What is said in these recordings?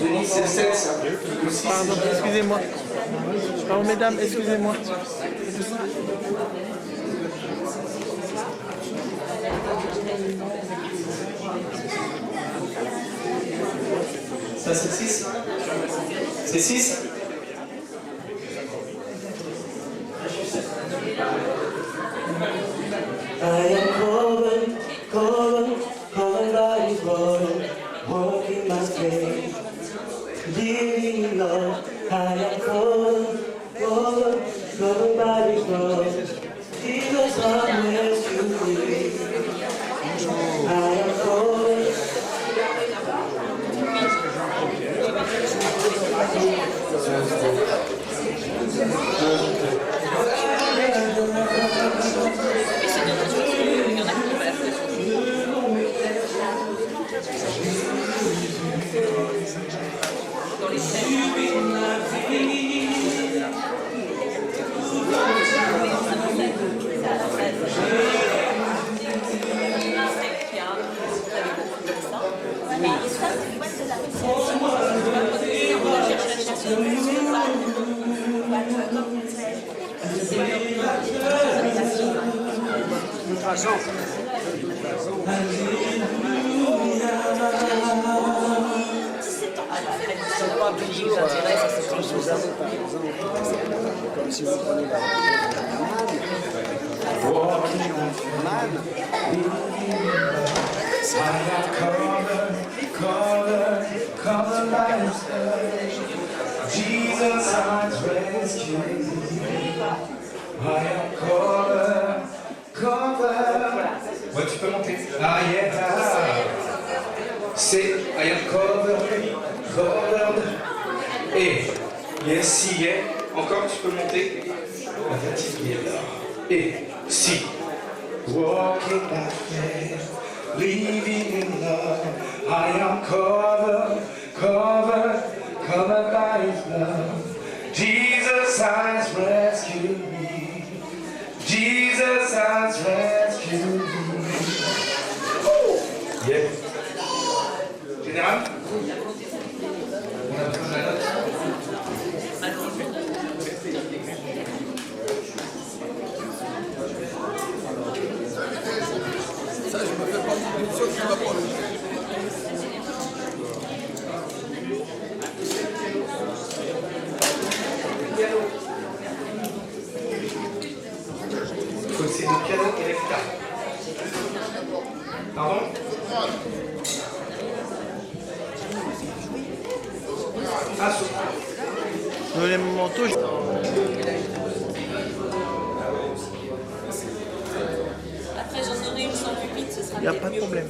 Denis, c'est le 7, ça. Pardon, excusez-moi. Pardon, mesdames, excusez-moi. Ça, c'est 6. C'est 6. I am calling, calling, calling by His word, walking my faith, living in love. I am calling, calling, calling by His word, Jesus, I'm rescuing. I am calling. Comme si vous prenez la Cover by His blood. Jesus, I'm rescued. I am covered. Ouais, tu peux monter. Ah, yeah. C'est I am covered. Et yes, si, yeah. Encore, tu peux monter. La fatigue est là. Et si. Walking by faith, living in love. I am covered by His love. Jesus has rescued me. Jesus has rescued me. Yeah. Général? On a besoin de la note. Ça, je me fais pas une chose qui va pas le faire. Donc c'est le piano et la guitare. Pardon? Ah, sauf. Les manteaux. Après, j'en aurai une sans pupitre, ce sera Il n'y a peut-être pas de mieux. problème.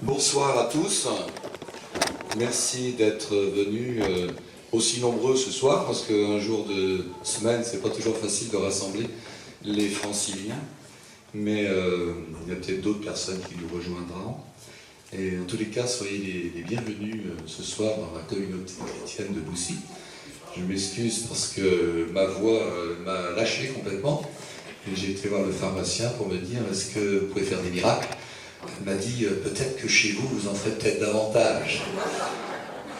Bonsoir à tous. Merci d'être venus aussi nombreux ce soir, parce qu'un jour de semaine, c'est pas toujours facile de rassembler les franciliens. Mais il y a peut-être d'autres personnes qui nous rejoindront. Et en tous les cas, soyez les bienvenus ce soir dans la communauté chrétienne de Boussy. Je m'excuse parce que ma voix m'a lâché complètement. Et j'ai été voir le pharmacien pour me dire, est-ce que vous pouvez faire des miracles? Elle m'a dit, peut-être que chez vous, vous en ferez peut-être davantage.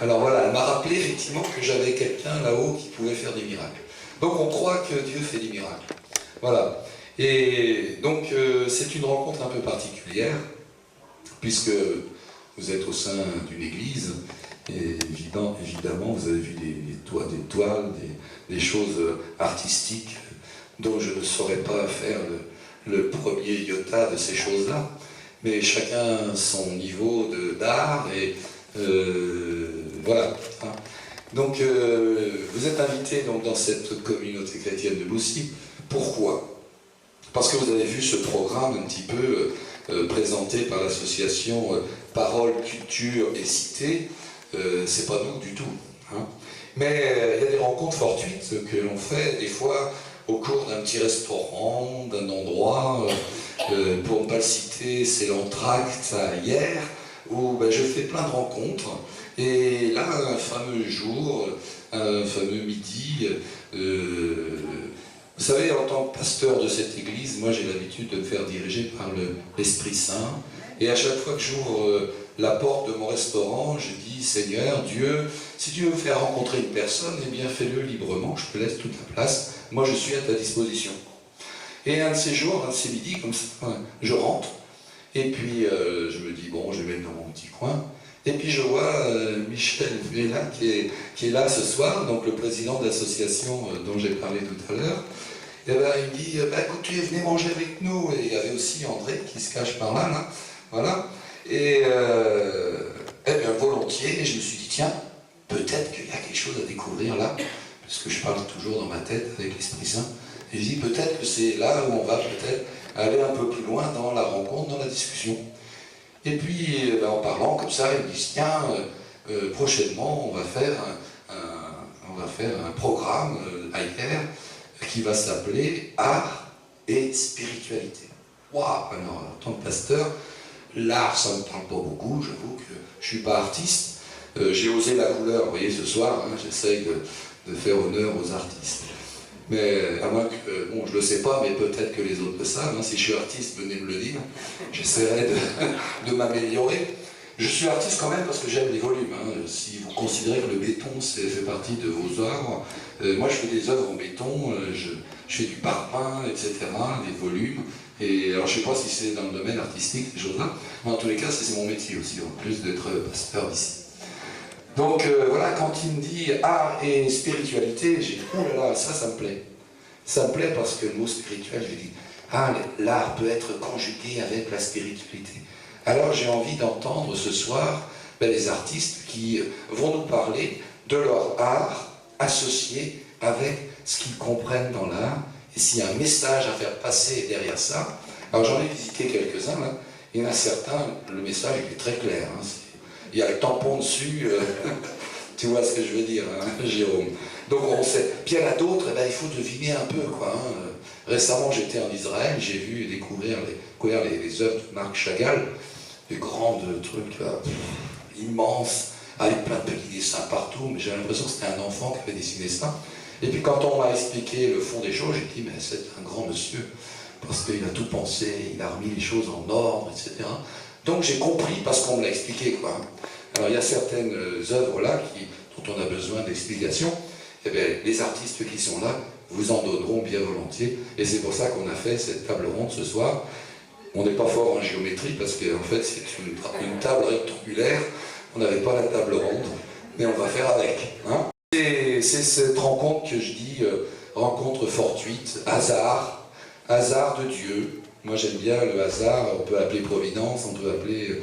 Alors voilà, elle m'a rappelé effectivement que j'avais quelqu'un là-haut qui pouvait faire des miracles. Donc on croit que Dieu fait des miracles. Voilà. Et donc c'est une rencontre un peu particulière, puisque vous êtes au sein d'une église, et évidemment vous avez vu des toiles, des choses artistiques dont je ne saurais pas faire le premier iota de ces choses-là, mais chacun son niveau d'art, et voilà. Donc vous êtes invités donc, dans cette communauté chrétienne de Boussy. Pourquoi? Parce que vous avez vu ce programme un petit peu présenté par l'association Parole, Culture et Cité. C'est pas nous du tout. Hein. Mais il y a des rencontres fortuites que l'on fait des fois au cours d'un petit restaurant, d'un endroit, pour ne pas le citer, c'est l'entracte hier, où je fais plein de rencontres. Et là, un fameux jour, un fameux midi, vous savez, en tant que pasteur de cette église, moi j'ai l'habitude de me faire diriger par l'Esprit Saint. Et à chaque fois que j'ouvre la porte de mon restaurant, je dis, Seigneur, Dieu, si tu veux me faire rencontrer une personne, eh bien fais-le librement, je te laisse toute la place, moi je suis à ta disposition. Et un de ces jours, un de ces midis, comme ça, je rentre, et puis je me dis, bon, je vais mettre dans mon petit coin, et puis je vois Michel Vela qui est là ce soir, donc le président de l'association dont j'ai parlé tout à l'heure. Et ben, il me dit, écoute, venez manger avec nous. Et il y avait aussi André qui se cache par là, voilà. Et bien, volontiers, je me suis dit, tiens, peut-être qu'il y a quelque chose à découvrir là, parce que je parle toujours dans ma tête avec l'Esprit Saint. Et je dis, peut-être que c'est là où on va peut-être aller un peu plus loin dans la rencontre, dans la discussion. Et puis, en parlant comme ça, ils me disent, tiens, prochainement, on va faire un programme ailleurs qui va s'appeler Art et Spiritualité. Waouh! Alors, en tant que pasteur, l'art, ça ne me parle pas beaucoup, j'avoue que je ne suis pas artiste. J'ai osé la couleur, vous voyez, ce soir, j'essaye de faire honneur aux artistes. Mais à moins que, bon, je ne le sais pas, mais peut-être que les autres le savent. Si je suis artiste, venez me le dire. J'essaierai de m'améliorer. Je suis artiste quand même parce que j'aime les volumes. Si vous considérez que le béton fait partie de vos œuvres, moi je fais des œuvres en béton, je fais du parpaing, etc., des volumes. Et alors je ne sais pas si c'est dans le domaine artistique, ces choses-là, mais en tous les cas, c'est mon métier aussi, en plus d'être pasteur d'ici. Donc voilà, quand il me dit art et spiritualité, j'ai dit, oh là là, ça me plaît. Ça me plaît parce que le mot spirituel, je dis, l'art peut être conjugué avec la spiritualité. Alors j'ai envie d'entendre ce soir les artistes qui vont nous parler de leur art associé avec ce qu'ils comprennent dans l'art, et s'il y a un message à faire passer derrière ça. Alors j'en ai visité quelques-uns, là. Il y en a certains, le message est très clair. Il y a le tampon dessus, tu vois ce que je veux dire, Jérôme. Donc on sait. Puis il y en a d'autres, il faut deviner un peu, quoi. Récemment j'étais en Israël, j'ai vu et découvrir les œuvres de Marc Chagall, des grandes trucs là, immenses, avec plein de petits dessins partout, mais j'ai l'impression que c'était un enfant qui avait dessiné ça. Et puis quand on m'a expliqué le fond des choses, j'ai dit, mais c'est un grand monsieur, parce qu'il a tout pensé, il a remis les choses en ordre, etc. Donc j'ai compris, parce qu'on me l'a expliqué, quoi. Alors il y a certaines œuvres là dont on a besoin d'explications, et bien les artistes qui sont là vous en donneront bien volontiers, et c'est pour ça qu'on a fait cette table ronde ce soir. On n'est pas fort en géométrie, parce qu'en fait c'est une table rectangulaire, on n'avait pas la table ronde, mais on va faire avec. C'est cette rencontre que je dis, rencontre fortuite, hasard de Dieu. Moi j'aime bien le hasard, on peut appeler providence, on peut appeler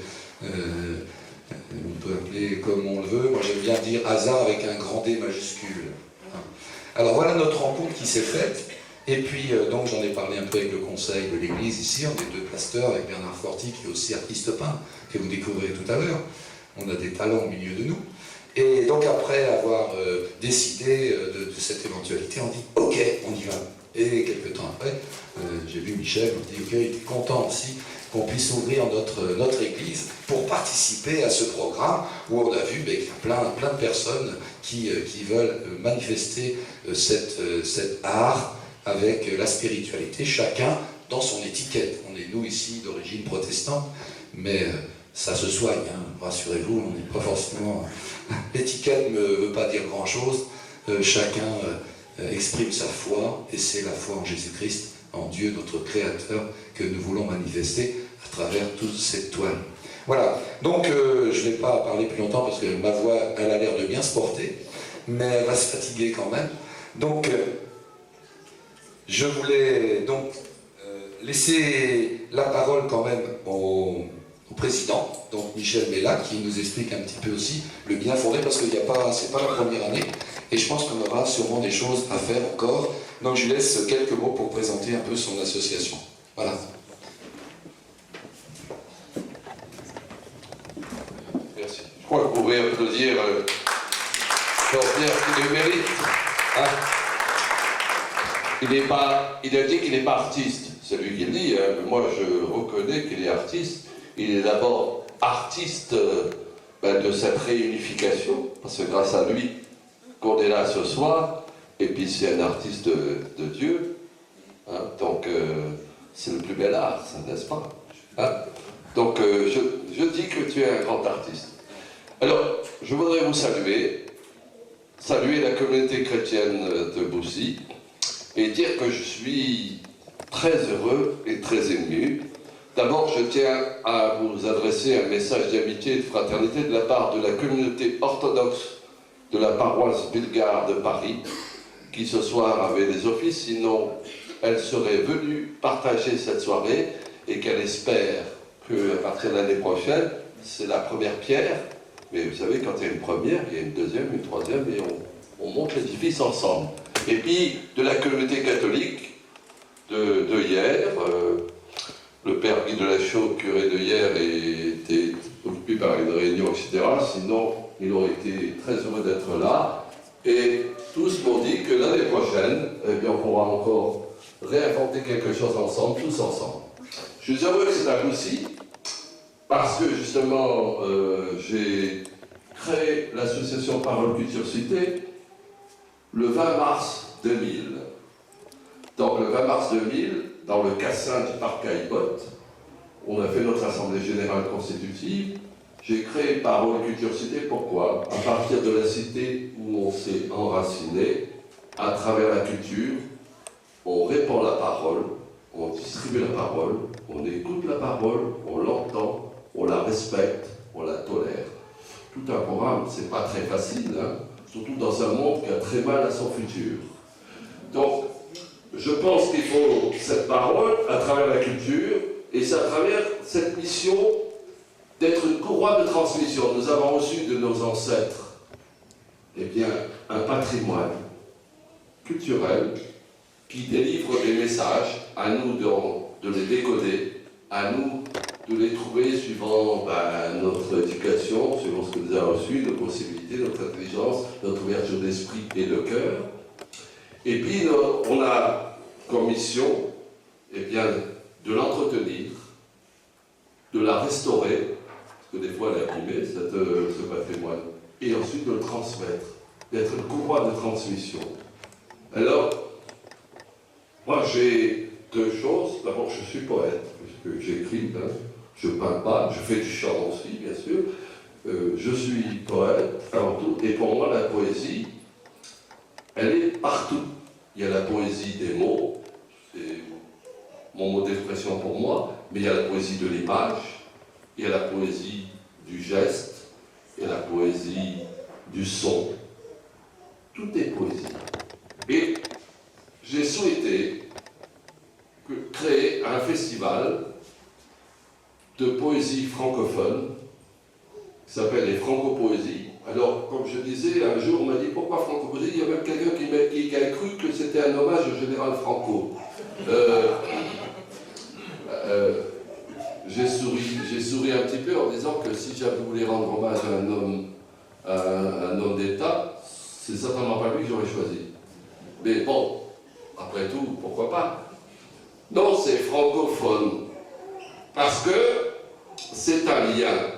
comme on le veut. Moi j'aime bien dire hasard avec un grand D majuscule. Alors voilà notre rencontre qui s'est faite, Et puis, donc, j'en ai parlé un peu avec le conseil de l'église ici. On est deux pasteurs avec Bernard Forti, qui est aussi artiste peintre, que vous découvrirez tout à l'heure. On a des talents au milieu de nous. Et donc, après avoir décidé de cette éventualité, on dit « Ok, on y va ». Et quelques temps après, j'ai vu Michel, on dit « Ok, il est content aussi qu'on puisse ouvrir notre église pour participer à ce programme où on a vu qu'il y a plein de personnes qui veulent manifester cet art avec la spiritualité, chacun dans son étiquette. On est, nous, ici, d'origine protestante, mais ça se soigne, hein, rassurez-vous, on n'est pas forcément... L'étiquette ne veut pas dire grand-chose, chacun exprime sa foi, et c'est la foi en Jésus-Christ, en Dieu, notre Créateur, que nous voulons manifester à travers toute cette toile. Voilà, donc je ne vais pas parler plus longtemps parce que ma voix, elle a l'air de bien se porter, mais elle va se fatiguer quand même. Donc, je voulais donc laisser la parole quand même au président, donc Michel Mella, qui nous explique un petit peu aussi le bien fondé, parce que c'est pas la première année, et je pense qu'on aura sûrement des choses à faire encore. Donc je lui laisse quelques mots pour présenter un peu son association. Voilà. Merci. Je crois que vous pouvez applaudir Jean-Pierre qui le mérite. Hein? Il a dit qu'il n'est pas artiste. C'est lui qui le dit. Hein. Moi, je reconnais qu'il est artiste. Il est d'abord artiste de cette réunification, parce que grâce à lui qu'on est là ce soir, et puis c'est un artiste de Dieu. Hein. Donc, c'est le plus bel art, ça, n'est-ce pas? Hein? Donc, je dis que tu es un grand artiste. Alors, je voudrais vous saluer la communauté chrétienne de Boussy, et dire que je suis très heureux et très ému. D'abord, je tiens à vous adresser un message d'amitié et de fraternité de la part de la communauté orthodoxe de la paroisse bulgare de Paris, qui ce soir avait des offices, sinon elle serait venue partager cette soirée et qu'elle espère qu'à partir de l'année prochaine, c'est la première pierre, mais vous savez, quand il y a une première, il y a une deuxième, une troisième, et on monte l'édifice ensemble. Et puis, de la communauté catholique de Hyères, le père Guy de la Chaux, curé de Hyères, était occupé par une réunion, etc. Sinon, il aurait été très heureux d'être là. Et tous m'ont dit que l'année prochaine, eh bien, on pourra encore réinventer quelque chose ensemble, tous ensemble. Je suis heureux que c'est à Boussy, parce que justement, j'ai créé l'association Parole Culture Cité le 20 mars 2000. Donc le 20 mars 2000, dans le Cassin du parc Caillebotte, on a fait notre assemblée générale constitutive. J'ai créé Parole Culture Cité, pourquoi? À partir de la cité où on s'est enraciné, à travers la culture, on répand la parole, on distribue la parole, on écoute la parole, on l'entend, on la respecte, on la tolère. Tout un programme, c'est pas très facile, hein, surtout dans un monde qui a très mal à son futur. Donc, je pense qu'il faut cette parole à travers la culture, et c'est à travers cette mission d'être une courroie de transmission. Nous avons reçu de nos ancêtres, eh bien, un patrimoine culturel qui délivre des messages, à nous de les décoder, à nous de les trouver suivant notre éducation, suivant ce que nous avons reçu, nos possibilités, notre intelligence, notre ouverture d'esprit et de cœur. Et puis, on a comme mission, eh bien, de l'entretenir, de la restaurer, parce que des fois elle est abîmée, ce patrimoine, et ensuite de le transmettre, d'être une courroie de transmission. Alors, moi j'ai deux choses. D'abord, je suis poète, puisque j'écris, hein, je peins pas, je fais du chant aussi, bien sûr. Je suis poète avant tout, et pour moi la poésie, elle est partout. Il y a la poésie des mots, c'est mon mot d'expression pour moi, mais il y a la poésie de l'image, il y a la poésie du geste, il y a la poésie du son. Tout est poésie. Et j'ai souhaité créer un festival de poésie francophone qui s'appelle les Franco-Poésies, Alors, comme je disais, un jour on m'a dit pourquoi Franco-Brésil. Il y a même quelqu'un qui a cru que c'était un hommage au général Franco. J'ai souri un petit peu en disant que si j'avais voulu rendre hommage à un homme d'État, c'est certainement pas lui que j'aurais choisi. Mais bon, après tout, pourquoi pas? Non, c'est francophone. Parce que c'est un lien.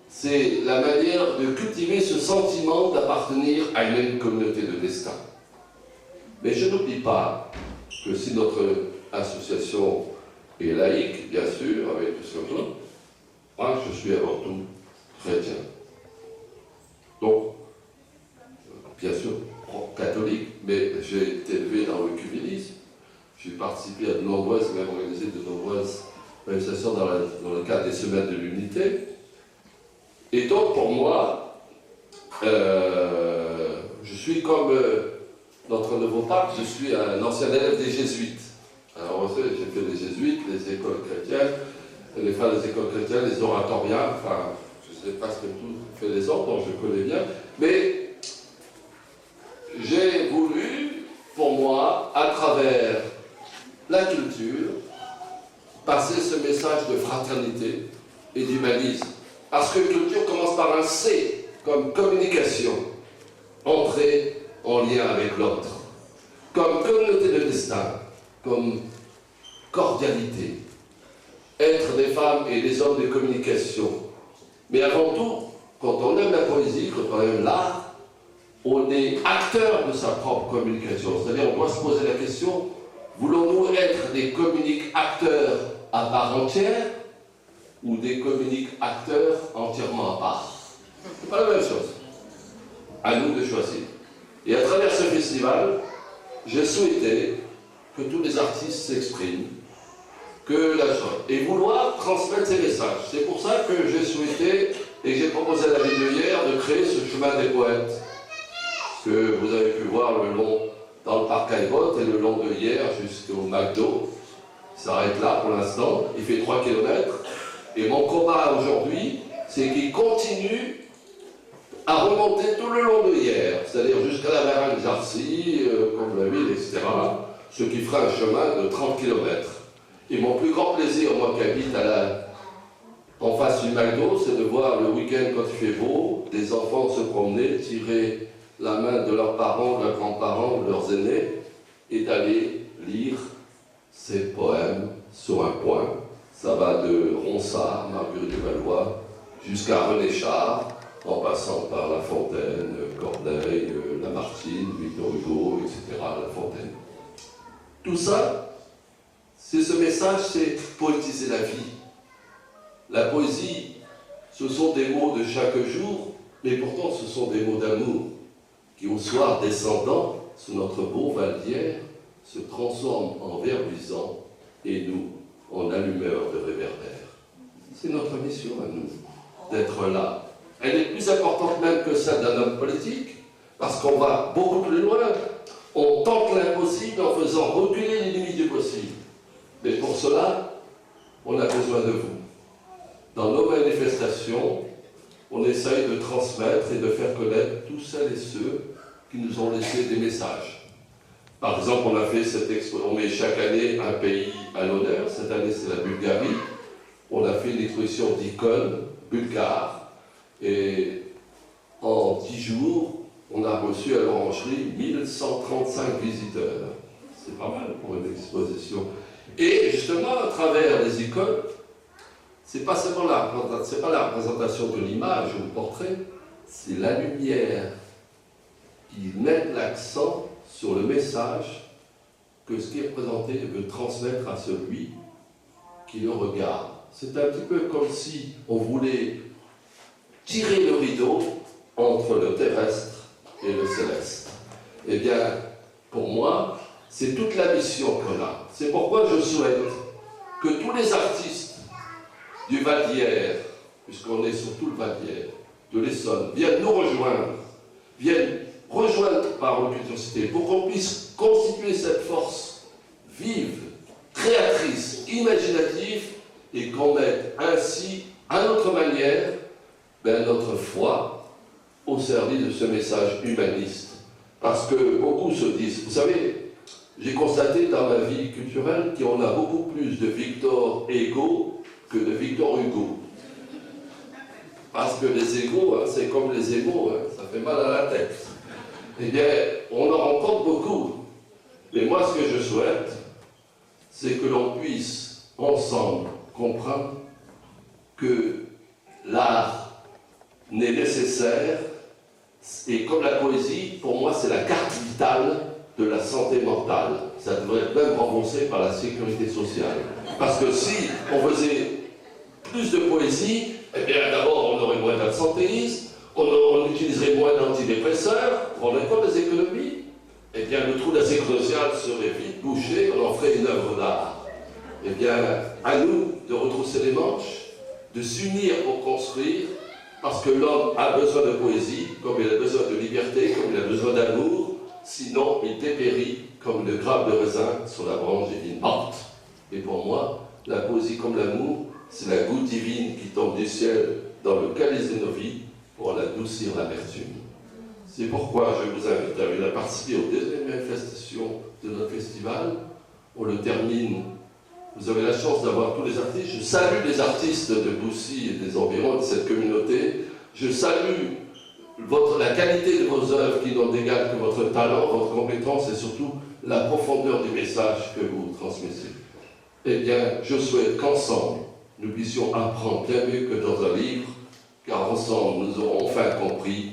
C'est la manière de cultiver ce sentiment d'appartenir à une même communauté de destin. Mais je n'oublie pas que si notre association est laïque, bien sûr, avec tout ce que moi je suis avant tout chrétien. Donc, bien sûr, catholique, mais j'ai été élevé dans le cuménisme. J'ai participé à de nombreuses, même organisé de nombreuses manifestations dans le cadre des Semaines de l'Unité. Et donc, pour moi, je suis comme notre nouveau pape, je suis un ancien élève des Jésuites. Alors, vous savez, j'ai fait les Jésuites, les écoles chrétiennes, les fins des écoles chrétiennes, les oratoriens, enfin, je ne sais pas ce que tout fait les autres, donc je connais bien. Mais j'ai voulu, pour moi, à travers la culture, passer ce message de fraternité et d'humanisme. Parce que culture commence par un C, comme communication, entrer en lien avec l'autre, comme communauté de destin, comme cordialité, être des femmes et des hommes de communication. Mais avant tout, quand on aime la poésie, quand on aime l'art, on est acteur de sa propre communication. C'est-à-dire, on doit se poser la question, voulons-nous être des communiques-acteurs à part entière ou des communiques-acteurs entièrement à part? C'est pas la même chose. À nous de choisir. Et à travers ce festival, j'ai souhaité que tous les artistes s'expriment, et vouloir transmettre ces messages. C'est pour ça que j'ai souhaité, et j'ai proposé à la ville de hier, de créer ce chemin des poètes, que vous avez pu voir le long dans le parc Caillebotte et le long de hier jusqu'au McDo. Il s'arrête là pour l'instant, il fait 3 km. Et mon combat aujourd'hui, c'est qu'il continue à remonter tout le long de hier, c'est-à-dire jusqu'à la Varennes-Jarcy, comme la ville, etc. Ce qui fera un chemin de 30 km. Et mon plus grand plaisir, moi qui habite en face du McDo, c'est de voir le week-end, quand il fait beau, des enfants se promener, tirer la main de leurs parents, de leurs grands-parents, de leurs aînés, et d'aller lire ces poèmes sur un point. Ça va de Ronsard, Marguerite de Valois, jusqu'à René Char, en passant par La Fontaine, Corneille, Lamartine, Victor Hugo, etc., La Fontaine. Tout ça, c'est ce message, c'est poétiser la vie. La poésie, ce sont des mots de chaque jour, mais pourtant ce sont des mots d'amour qui, au soir descendant sous notre beau val d'hier, se transforment en vers luisants et nous en allumeurs de réverbères. C'est notre mission à nous, d'être là. Elle est plus importante même que celle d'un homme politique, parce qu'on va beaucoup plus loin. On tente l'impossible en faisant reculer les limites du possible. Mais pour cela, on a besoin de vous. Dans nos manifestations, on essaye de transmettre et de faire connaître tous celles et ceux qui nous ont laissé des messages. Par exemple, on a fait cette expo, on met chaque année un pays à l'honneur. Cette année, c'est la Bulgarie. On a fait une exposition d'icônes bulgares. Et en 10 jours, on a reçu à l'orangerie 1135 visiteurs. C'est pas mal pour une exposition. Et justement, à travers les icônes, c'est pas seulement la représentation de l'image ou du portrait, c'est la lumière qui met l'accent sur le message que ce qui est présenté veut transmettre à celui qui le regarde. C'est un petit peu comme si on voulait tirer le rideau entre le terrestre et le céleste. Eh bien, pour moi, c'est toute la mission qu'on a. C'est pourquoi je souhaite que tous les artistes du Val d'Hier, puisqu'on est sur tout le Val d'Hier, de l'Essonne, viennent nous rejoindre, viennent rejoindre Parole Culture Cité, pour qu'on puisse constituer cette force vive, créatrice, imaginative, et qu'on mette ainsi, à notre manière, notre foi au service de ce message humaniste. Parce que beaucoup se disent, vous savez, j'ai constaté dans ma vie culturelle qu'on a beaucoup plus de Victor Hugo que de Victor Hugo. Parce que les égos, hein, c'est comme les émaux, hein, ça fait mal à la tête. Eh bien, on en rencontre beaucoup. Mais moi, ce que je souhaite, c'est que l'on puisse, ensemble, comprendre que l'art n'est nécessaire, et comme la poésie, pour moi, c'est la carte vitale de la santé mentale. Ça devrait être même remboursé par la sécurité sociale. Parce que si on faisait plus de poésie, eh bien d'abord on aurait moins d'absentéisme, on utiliserait moins d'antidépresseurs, on n'aurait pas des économies, eh bien le trou de la sécurité sociale serait vite bouché, on en ferait une œuvre d'art. Eh bien, à nous de retrousser les manches, de s'unir pour construire, parce que l'homme a besoin de poésie, comme il a besoin de liberté, comme il a besoin d'amour, sinon il dépérit comme le grappe de raisin sur la branche et il morte. Et pour moi, la poésie comme l'amour, c'est la goutte divine qui tombe du ciel dans le calice de nos vies pour en adoucir l'amertume. C'est pourquoi je vous invite à venir participer aux deuxièmes manifestations de notre festival. On le termine. Vous avez la chance d'avoir tous les artistes. Je salue les artistes de Boussy et des environs de cette communauté. Je salue la qualité de vos œuvres qui n'ont d'égal que votre talent, votre compétence et surtout la profondeur du message que vous transmettez. Eh bien, je souhaite qu'ensemble, nous puissions apprendre bien mieux que dans un livre, car ensemble, nous aurons enfin compris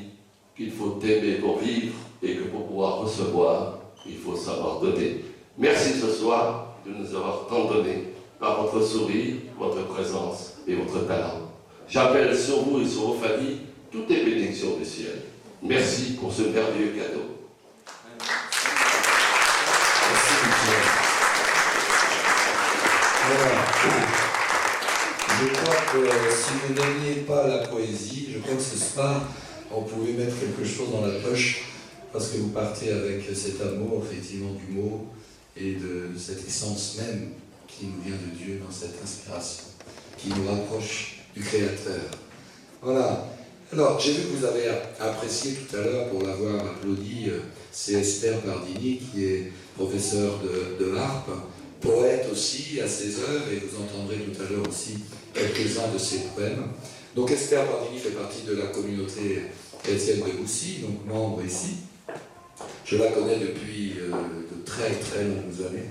qu'il faut aimer pour vivre et que pour pouvoir recevoir, il faut savoir donner. Merci ce soir de nous avoir tant donné par votre sourire, votre présence et votre talent. J'appelle sur vous et sur vos familles toutes les bénédictions du ciel. Merci pour ce merveilleux cadeau. Merci, Michel. Voilà. Je crois que si vous n'aimiez pas la poésie, je crois que ce soir, on pouvait mettre quelque chose dans la poche, parce que vous partez avec cet amour, effectivement, du mot, et de cette essence même qui nous vient de Dieu dans cette inspiration, qui nous rapproche du Créateur. Voilà. Alors, j'ai vu que vous avez apprécié tout à l'heure, pour l'avoir applaudi, c'est Esther Bardini, qui est professeure de harpe, poète aussi à ses œuvres, et vous entendrez tout à l'heure aussi quelques-uns de ses poèmes. Donc Esther Bardini fait partie de la communauté chrétienne de Boussy, donc membre ici. Je la connais depuis de très très longues années.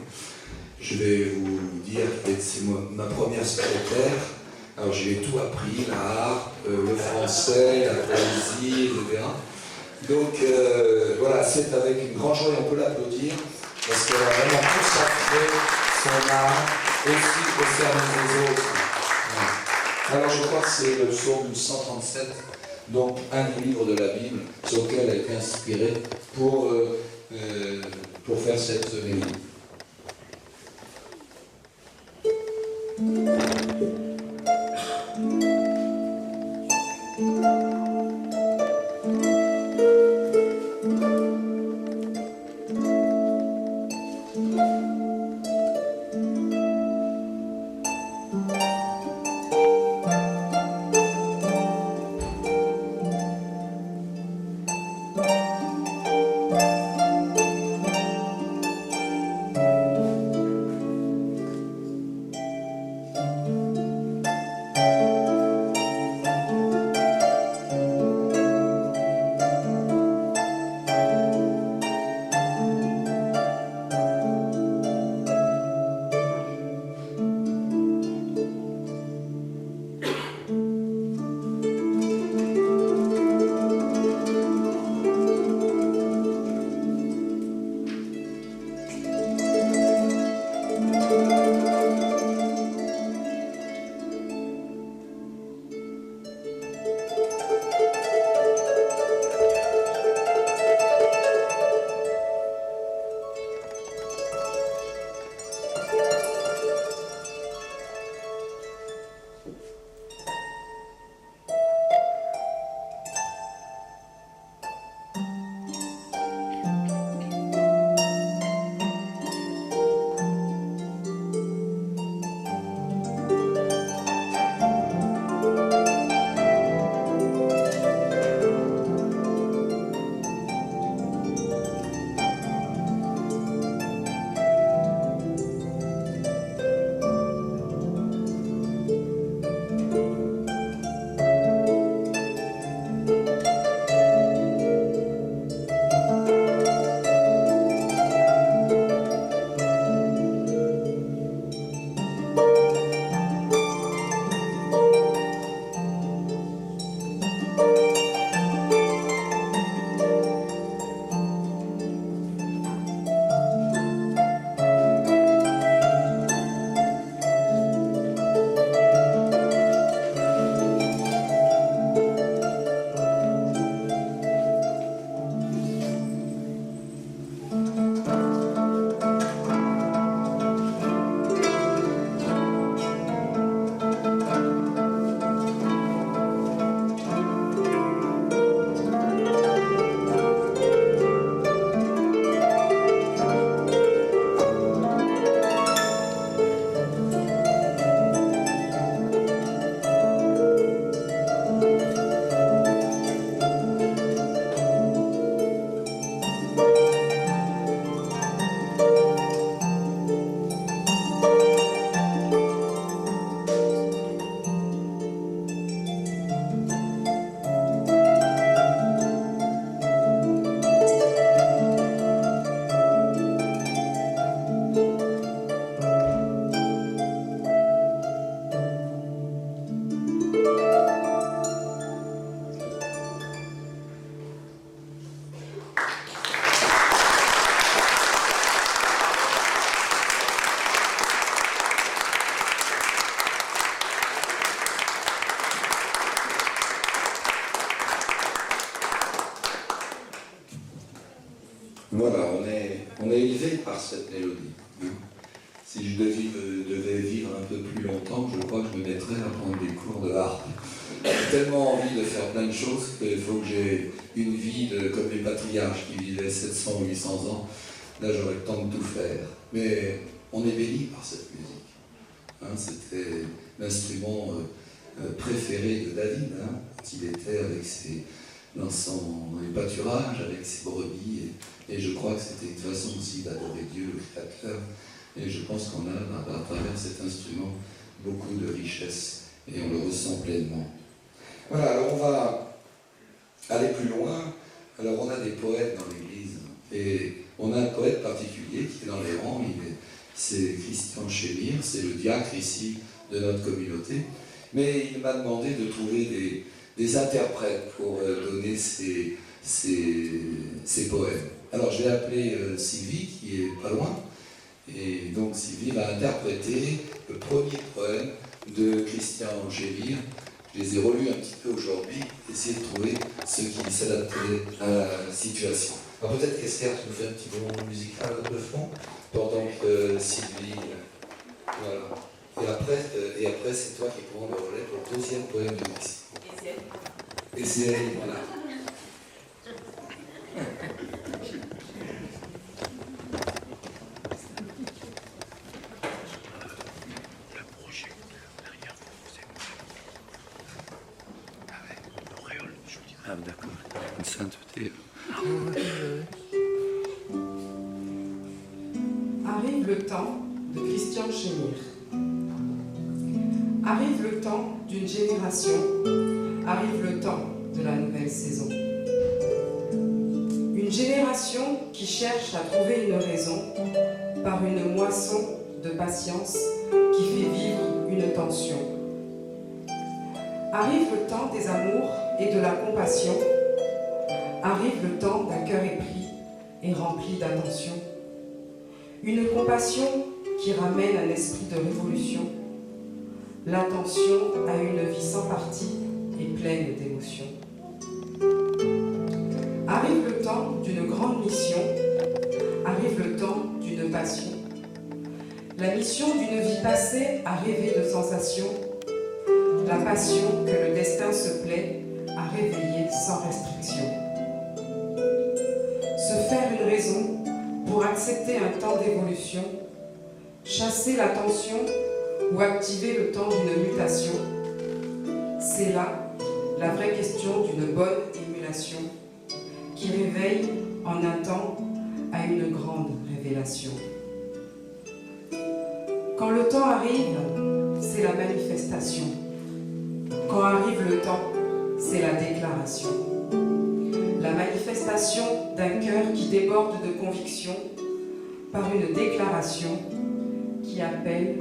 Je vais vous dire que c'est ma première secrétaire. Alors j'ai tout appris, la harpe, le français, la poésie, etc. Donc voilà, c'est avec une grande joie, et on peut l'applaudir, parce qu'elle a vraiment consacré son art aussi au service des autres. Voilà. Alors je crois que c'est le psaume 137, donc un des livres de la Bible sur lequel elle a été inspirée pour faire cette mélodie. Voilà, on est élevé par cette mélodie. Si je devais vivre un peu plus longtemps, je crois que je me mettrais à prendre des cours de harpe. J'ai tellement envie de faire plein de choses qu'il faut que j'ai une vie comme les patriarches qui vivaient 700 ou 800 ans. Là, j'aurais le temps de tout faire. Mais on est béni par cette musique. Hein, c'était l'instrument préféré de David, hein, quand il était avec dans les pâturages, avec ses brebis. Et je crois que c'était une façon aussi d'adorer Dieu, le Créateur. Et je pense qu'on a, à travers cet instrument, beaucoup de richesse. Et on le ressent pleinement. Voilà, alors on va aller plus loin. Alors on a des poètes dans l'Église. Et on a un poète particulier qui est dans les rangs. C'est Christian Chémir, c'est le diacre ici de notre communauté. Mais il m'a demandé de trouver des interprètes pour donner ses poèmes. Alors je vais appeler Sylvie, qui est pas loin. Et donc Sylvie va interpréter le premier poème de Christian Chémir. Je les ai relus un petit peu aujourd'hui, essayer de trouver ce qui s'adaptait à la situation. Alors peut-être qu'Esther, tu nous fais un petit moment musical de fond, pendant que Sylvie... Voilà. Et après c'est toi qui prends le relais pour le deuxième poème de Christian. Et c'est elle, voilà. Ah d'accord, une sainteté. Arrive le temps de Christian Chémir. Arrive le temps d'une génération, arrive le temps de la nouvelle saison. Une génération qui cherche à trouver une raison par une moisson de patience qui fait vivre une tension. Arrive le temps des amours et de la compassion, arrive le temps d'un cœur épris et rempli d'attention. Une compassion qui ramène un esprit de révolution, l'attention à une vie sans parti et pleine d'émotions. Arrive le temps d'une grande mission, arrive le temps d'une passion. La mission d'une vie passée à rêver de sensations, la passion que le destin se plaît à réveiller sans restriction. Se faire une raison pour accepter un temps d'évolution, chasser la tension ou activer le temps d'une mutation, c'est là la vraie question d'une bonne émulation qui réveille en un temps à une grande révélation. Quand le temps arrive, c'est la manifestation. Quand arrive le temps, c'est la déclaration. La manifestation d'un cœur qui déborde de conviction par une déclaration qui appelle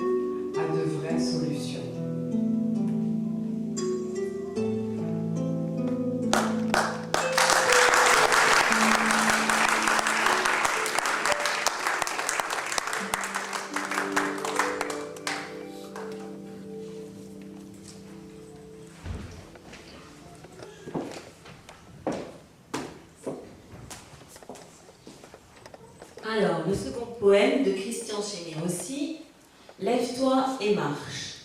à de vraies solutions. Alors, le second poème de Christian Chémir aussi, « Lève-toi et marche ».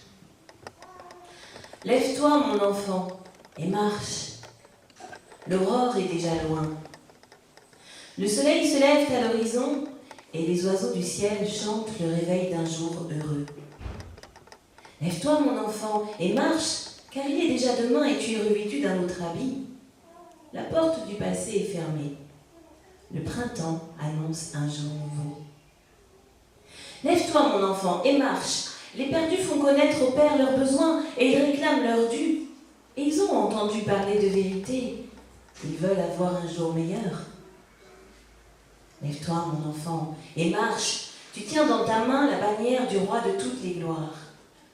Lève-toi, mon enfant, et marche. L'aurore est déjà loin. Le soleil se lève à l'horizon et les oiseaux du ciel chantent le réveil d'un jour heureux. Lève-toi, mon enfant, et marche, car il est déjà demain et tu es revêtu d'un autre habit. La porte du passé est fermée. Le printemps annonce un jour nouveau. Lève-toi, mon enfant, et marche. Les perdus font connaître aux pères leurs besoins et ils réclament leur dû. Et ils ont entendu parler de vérité. Ils veulent avoir un jour meilleur. Lève-toi, mon enfant, et marche. Tu tiens dans ta main la bannière du roi de toutes les gloires.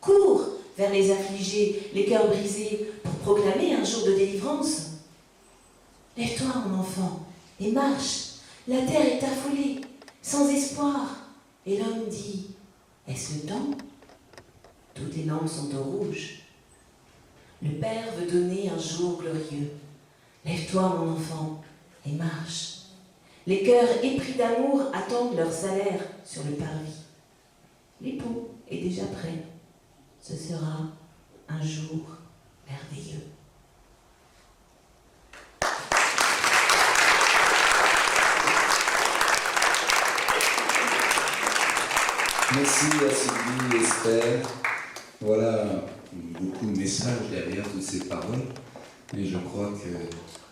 Cours vers les affligés, les cœurs brisés, pour proclamer un jour de délivrance. Lève-toi, mon enfant, et marche. La terre est affolée, sans espoir. Et l'homme dit, est-ce le temps? Toutes les lampes sont au rouge. Le Père veut donner un jour glorieux. Lève-toi, mon enfant, et marche. Les cœurs épris d'amour attendent leur salaire sur le parvis. L'époux est déjà prêt. Ce sera un jour merveilleux. Merci à Sylvie et Esther. Voilà beaucoup de messages derrière toutes ces paroles. Et je crois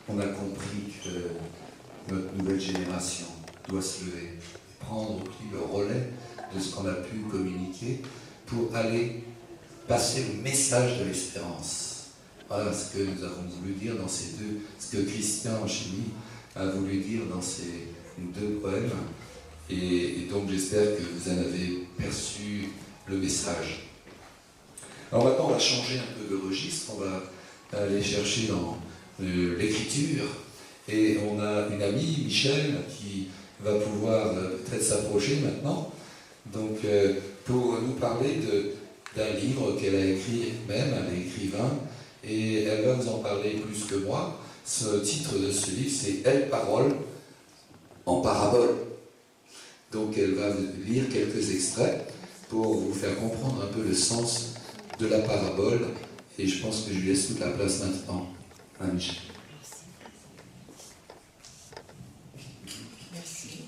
qu'on a compris que notre nouvelle génération doit se lever, prendre aussi le relais de ce qu'on a pu communiquer pour aller passer le message de l'espérance. Voilà ce que nous avons voulu dire dans ces deux, ce que Christian Chimie a voulu dire dans ces deux poèmes. Et donc j'espère que vous en avez perçu le message. Alors maintenant on va changer un peu de registre, on va aller chercher dans l'écriture. Et on a une amie, Michel, qui va pouvoir peut-être s'approcher maintenant. Donc pour nous parler d'un livre qu'elle a écrit elle-même, elle est écrivain, et elle va vous en parler plus que moi. Ce titre de ce livre, c'est « Elle parole en parabole ». Donc elle va lire quelques extraits pour vous faire comprendre un peu le sens de la parabole. Et je pense que je lui laisse toute la place maintenant à Michel. Merci.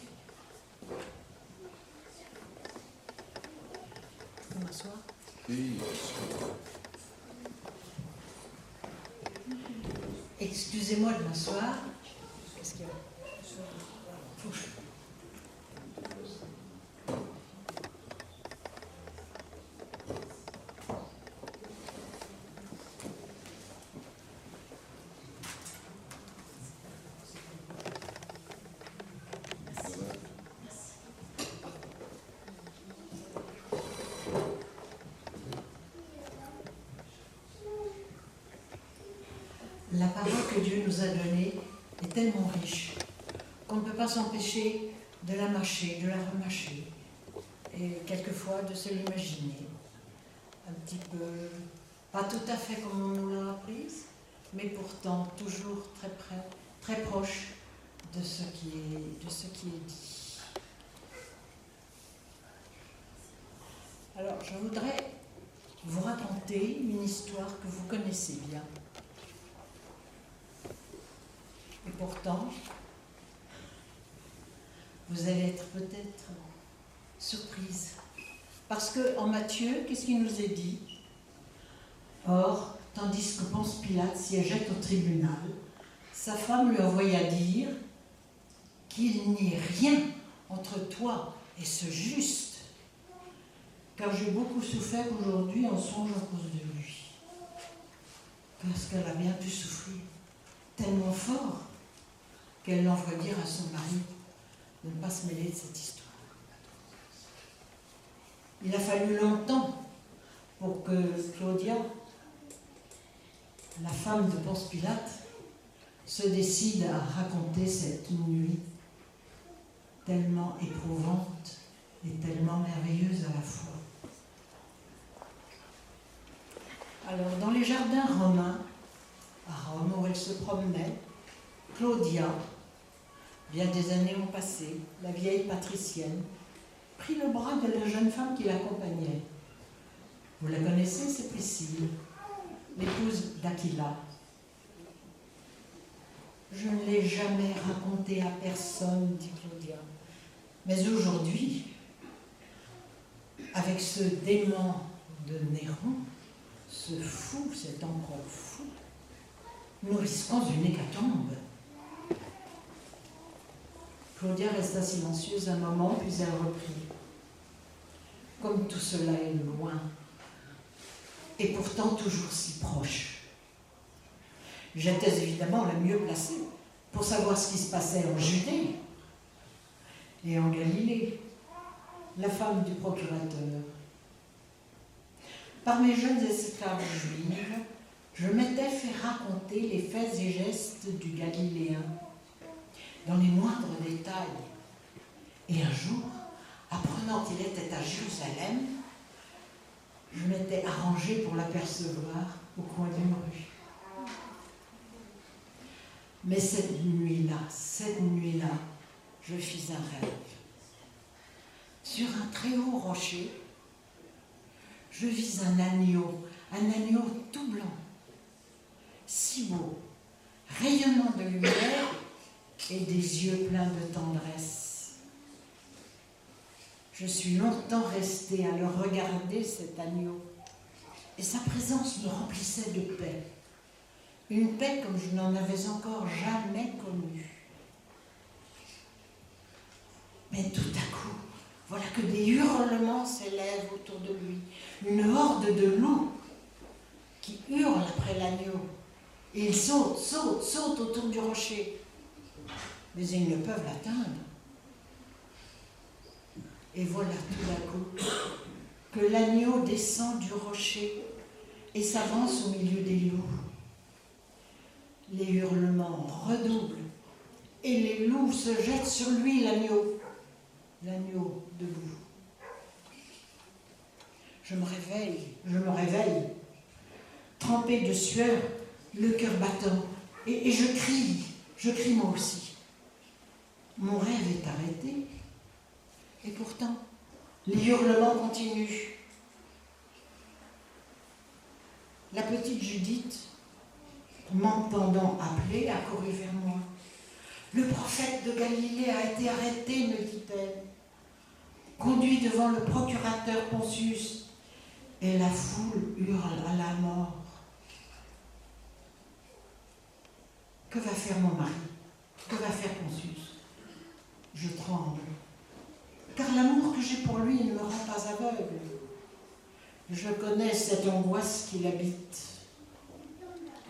On peut m'asseoir ? Oui. Excusez-moi de m'asseoir. Parce que faut que je... La parole que Dieu nous a donnée est tellement riche qu'on ne peut pas s'empêcher de la mâcher, de la remâcher, et quelquefois de se l'imaginer. Un petit peu, pas tout à fait comme on nous l'a apprise, mais pourtant toujours très près, très proche de ce qui est dit. Alors, je voudrais vous raconter une histoire que vous connaissez bien. Et pourtant, vous allez être peut-être surprise. Parce qu'en Matthieu, qu'est-ce qu'il nous est dit? Or, tandis que Ponce Pilate siégeait au tribunal, sa femme lui envoya dire qu'il n'y ait rien entre toi et ce juste, car j'ai beaucoup souffert aujourd'hui en songe à cause de lui. Parce qu'elle a bien pu souffrir tellement fort qu'elle l'envoie dire à son mari de ne pas se mêler de cette histoire. Il a fallu longtemps pour que Claudia, la femme de Ponce Pilate, se décide à raconter cette nuit tellement éprouvante et tellement merveilleuse à la fois. Alors, dans les jardins romains, à Rome, où elle se promenait, Claudia, bien des années ont passé, la vieille patricienne, prit le bras de la jeune femme qui l'accompagnait. Vous la connaissez, c'est Priscille, l'épouse d'Aquila. Je ne l'ai jamais raconté à personne, dit Claudia. Mais aujourd'hui, avec ce démon de Néron, ce fou, cet empereur fou, nous risquons une hécatombe. Claudia resta silencieuse un moment, puis elle reprit. Comme tout cela est loin, et pourtant toujours si proche. J'étais évidemment la mieux placée pour savoir ce qui se passait en Judée et en Galilée, la femme du procurateur. Par mes jeunes esclaves juives, je m'étais fait raconter les faits et gestes du Galiléen dans les moindres détails. Et un jour, apprenant qu'il était à Jérusalem, je m'étais arrangée pour l'apercevoir au coin d'une rue. Mais cette nuit-là, je fis un rêve. Sur un très haut rocher, je vis un agneau tout blanc, si beau, rayonnant de lumière et des yeux pleins de tendresse. Je suis longtemps restée à le regarder, cet agneau, et sa présence me remplissait de paix. Une paix comme je n'en avais encore jamais connue. Mais tout à coup, voilà que des hurlements s'élèvent autour de lui. Une horde de loups qui hurlent après l'agneau. Et ils sautent autour du rocher. Mais ils ne peuvent l'atteindre. Et voilà tout d'un coup que l'agneau descend du rocher et s'avance au milieu des loups. Les hurlements redoublent et les loups se jettent sur lui, l'agneau debout. Je me réveille, trempée de sueur, le cœur battant, et je crie moi aussi. Mon rêve est arrêté, et pourtant, les hurlements continuent. La petite Judith, m'entendant appeler, a couru vers moi. Le prophète de Galilée a été arrêté, me dit-elle, conduit devant le procurateur Pontius, et la foule hurle à la mort. Que va faire mon mari? Que va faire Pontius? Je tremble, car l'amour que j'ai pour lui ne me rend pas aveugle. Je connais cette angoisse qui l'habite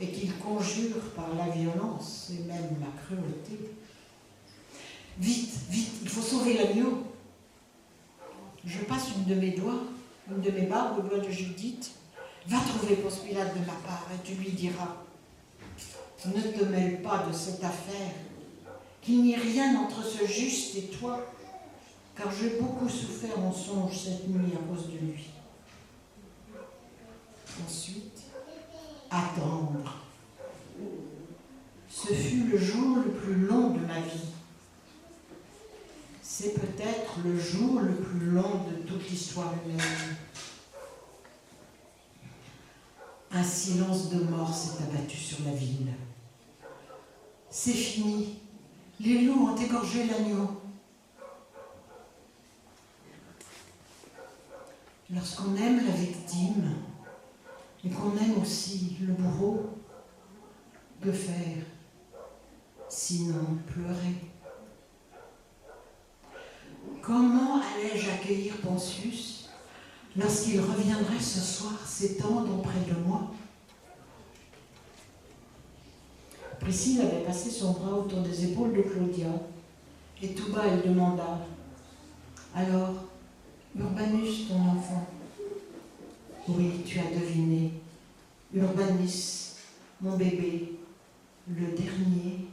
et qu'il conjure par la violence et même la cruauté. Vite, il faut sauver l'agneau. Je passe une de mes barbes au doigt de Judith. Va trouver Ponce Pilate de ma part et tu lui diras: ne te mêle pas de cette affaire, qu'il n'y ait rien entre ce juste et toi, car j'ai beaucoup souffert en songe cette nuit à cause de lui. Ensuite, attendre. Ce fut le jour le plus long de ma vie. C'est peut-être le jour le plus long de toute l'histoire humaine. Un silence de mort s'est abattu sur la ville. C'est fini. Les loups ont égorgé l'agneau. Lorsqu'on aime la victime et qu'on aime aussi le bourreau, que faire sinon pleurer? Comment allais-je accueillir Pontius lorsqu'il reviendrait ce soir s'étendre auprès de moi? Priscille avait passé son bras autour des épaules de Claudia, et tout bas elle demanda: alors, Urbanus, ton enfant? Oui, tu as deviné. Urbanus, mon bébé, le dernier,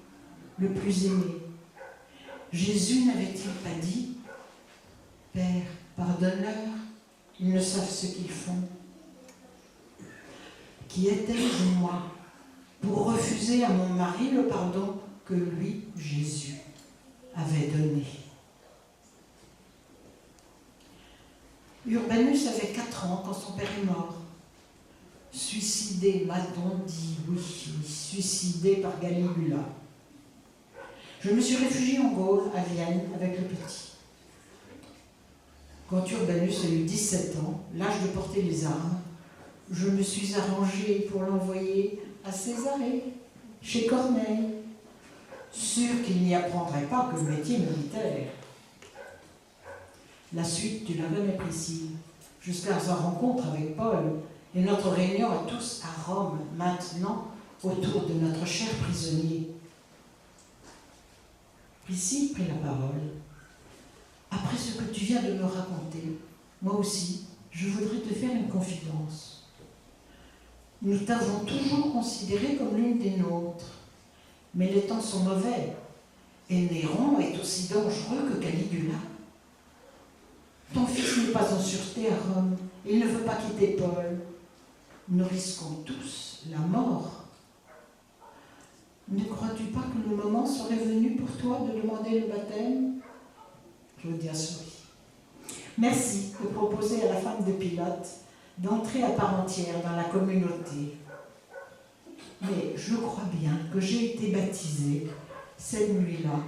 le plus aimé. Jésus n'avait-il pas dit: Père, pardonne-leur, ils ne savent ce qu'ils font? Qui étais-je, moi, pour refuser à mon mari le pardon que lui, Jésus, avait donné? Urbanus avait 4 ans quand son père est mort. Suicidé, m'a-t-on dit, oui, suicidé par Caligula. Je me suis réfugiée en Gaule, à Vienne, avec le petit. Quand Urbanus a eu 17 ans, l'âge de porter les armes, je me suis arrangée pour l'envoyer à Césarée, chez Corneille, sûr qu'il n'y apprendrait pas que le métier militaire. La suite, tu la connais, Priscille, jusqu'à sa rencontre avec Paul et notre réunion à tous à Rome, maintenant, autour de notre cher prisonnier. Priscille prit la parole. Après ce que tu viens de me raconter, moi aussi, je voudrais te faire une confidence. Nous t'avons toujours considéré comme l'une des nôtres, mais les temps sont mauvais, et Néron est aussi dangereux que Caligula. Ton fils n'est pas en sûreté à Rome, il ne veut pas quitter Paul. Nous risquons tous la mort. Ne crois-tu pas que nous le moment serait venu pour toi de demander le baptême? Claudias oui. Merci de proposer à la femme de Pilate d'entrer à part entière dans la communauté. Mais je crois bien que j'ai été baptisée cette nuit-là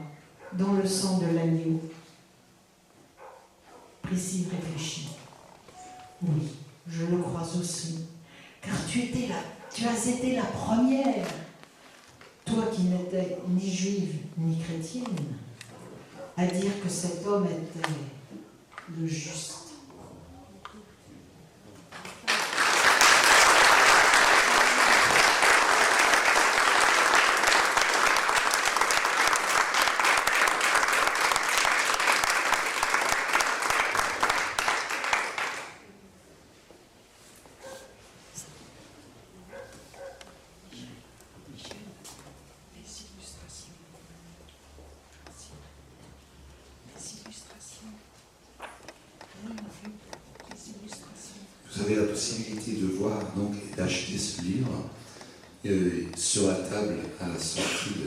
dans le sang de l'agneau. Priscille réfléchit. Oui, je le crois aussi, car tu as été la première, toi qui n'étais ni juive ni chrétienne, à dire que cet homme était le juste. Vous avez la possibilité de voir donc et d'acheter ce livre sur la table à la sortie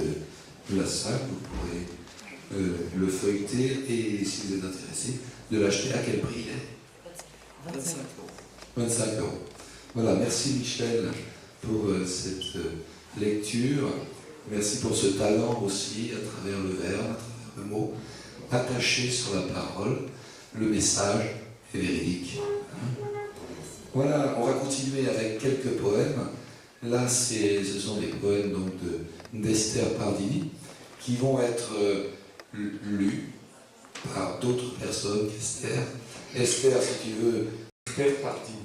de la salle. Vous pourrez le feuilleter et si vous êtes intéressé, de l'acheter. À quel prix il est? 25 €. 25 €. Voilà, merci Michel pour cette lecture. Merci pour ce talent aussi à travers le verbe, à travers le mot, attaché sur la parole. Le message est véridique. Voilà, on va continuer avec quelques poèmes. Là, ce sont des poèmes donc d'Esther Pardini qui vont être lus par d'autres personnes qu'Esther. Esther, si tu veux. Esther Pardini.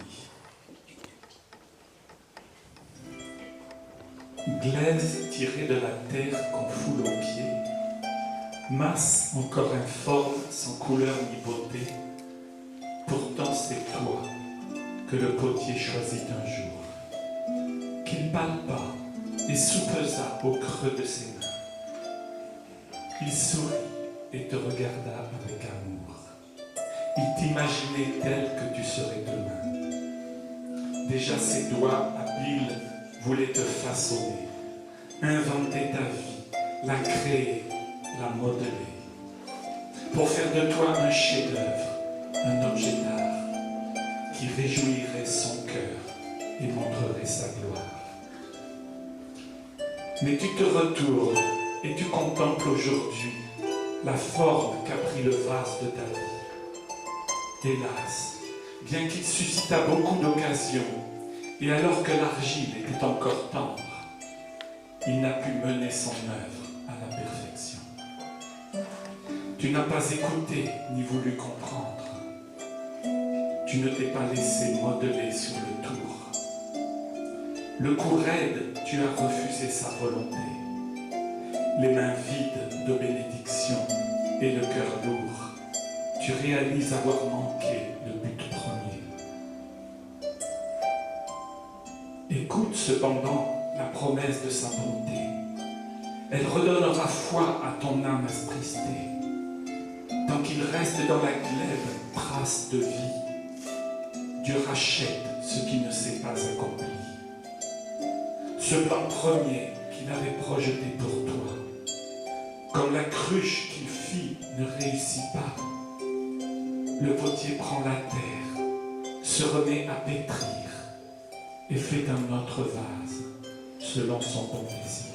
Glaise tirée de la terre qu'on foule aux pieds, masse encore informe sans couleur ni beauté, pourtant c'est toi que le potier choisit un jour, qu'il palpa et soupesa au creux de ses mains. Il sourit et te regarda avec amour. Il t'imaginait tel que tu serais demain. Déjà ses doigts habiles voulaient te façonner, inventer ta vie, la créer, la modeler, pour faire de toi un chef-d'œuvre, un objet d'art, qui réjouirait son cœur et montrerait sa gloire. Mais tu te retournes et tu contemples aujourd'hui la forme qu'a pris le vase de ta vie. Hélas, bien qu'il suscitât beaucoup d'occasions, et alors que l'argile était encore tendre, il n'a pu mener son œuvre à la perfection. Tu n'as pas écouté ni voulu comprendre. Tu ne t'es pas laissé modeler sur le tour. Le cou raide, tu as refusé sa volonté. Les mains vides de bénédiction et le cœur lourd, tu réalises avoir manqué le but premier. Écoute cependant la promesse de sa bonté. Elle redonnera foi à ton âme attristée. Tant qu'il reste dans la glaive trace de vie, Dieu rachète ce qui ne s'est pas accompli. Ce plan premier qu'il avait projeté pour toi, comme la cruche qu'il fit ne réussit pas, le potier prend la terre, se remet à pétrir et fait un autre vase selon son bon plaisir.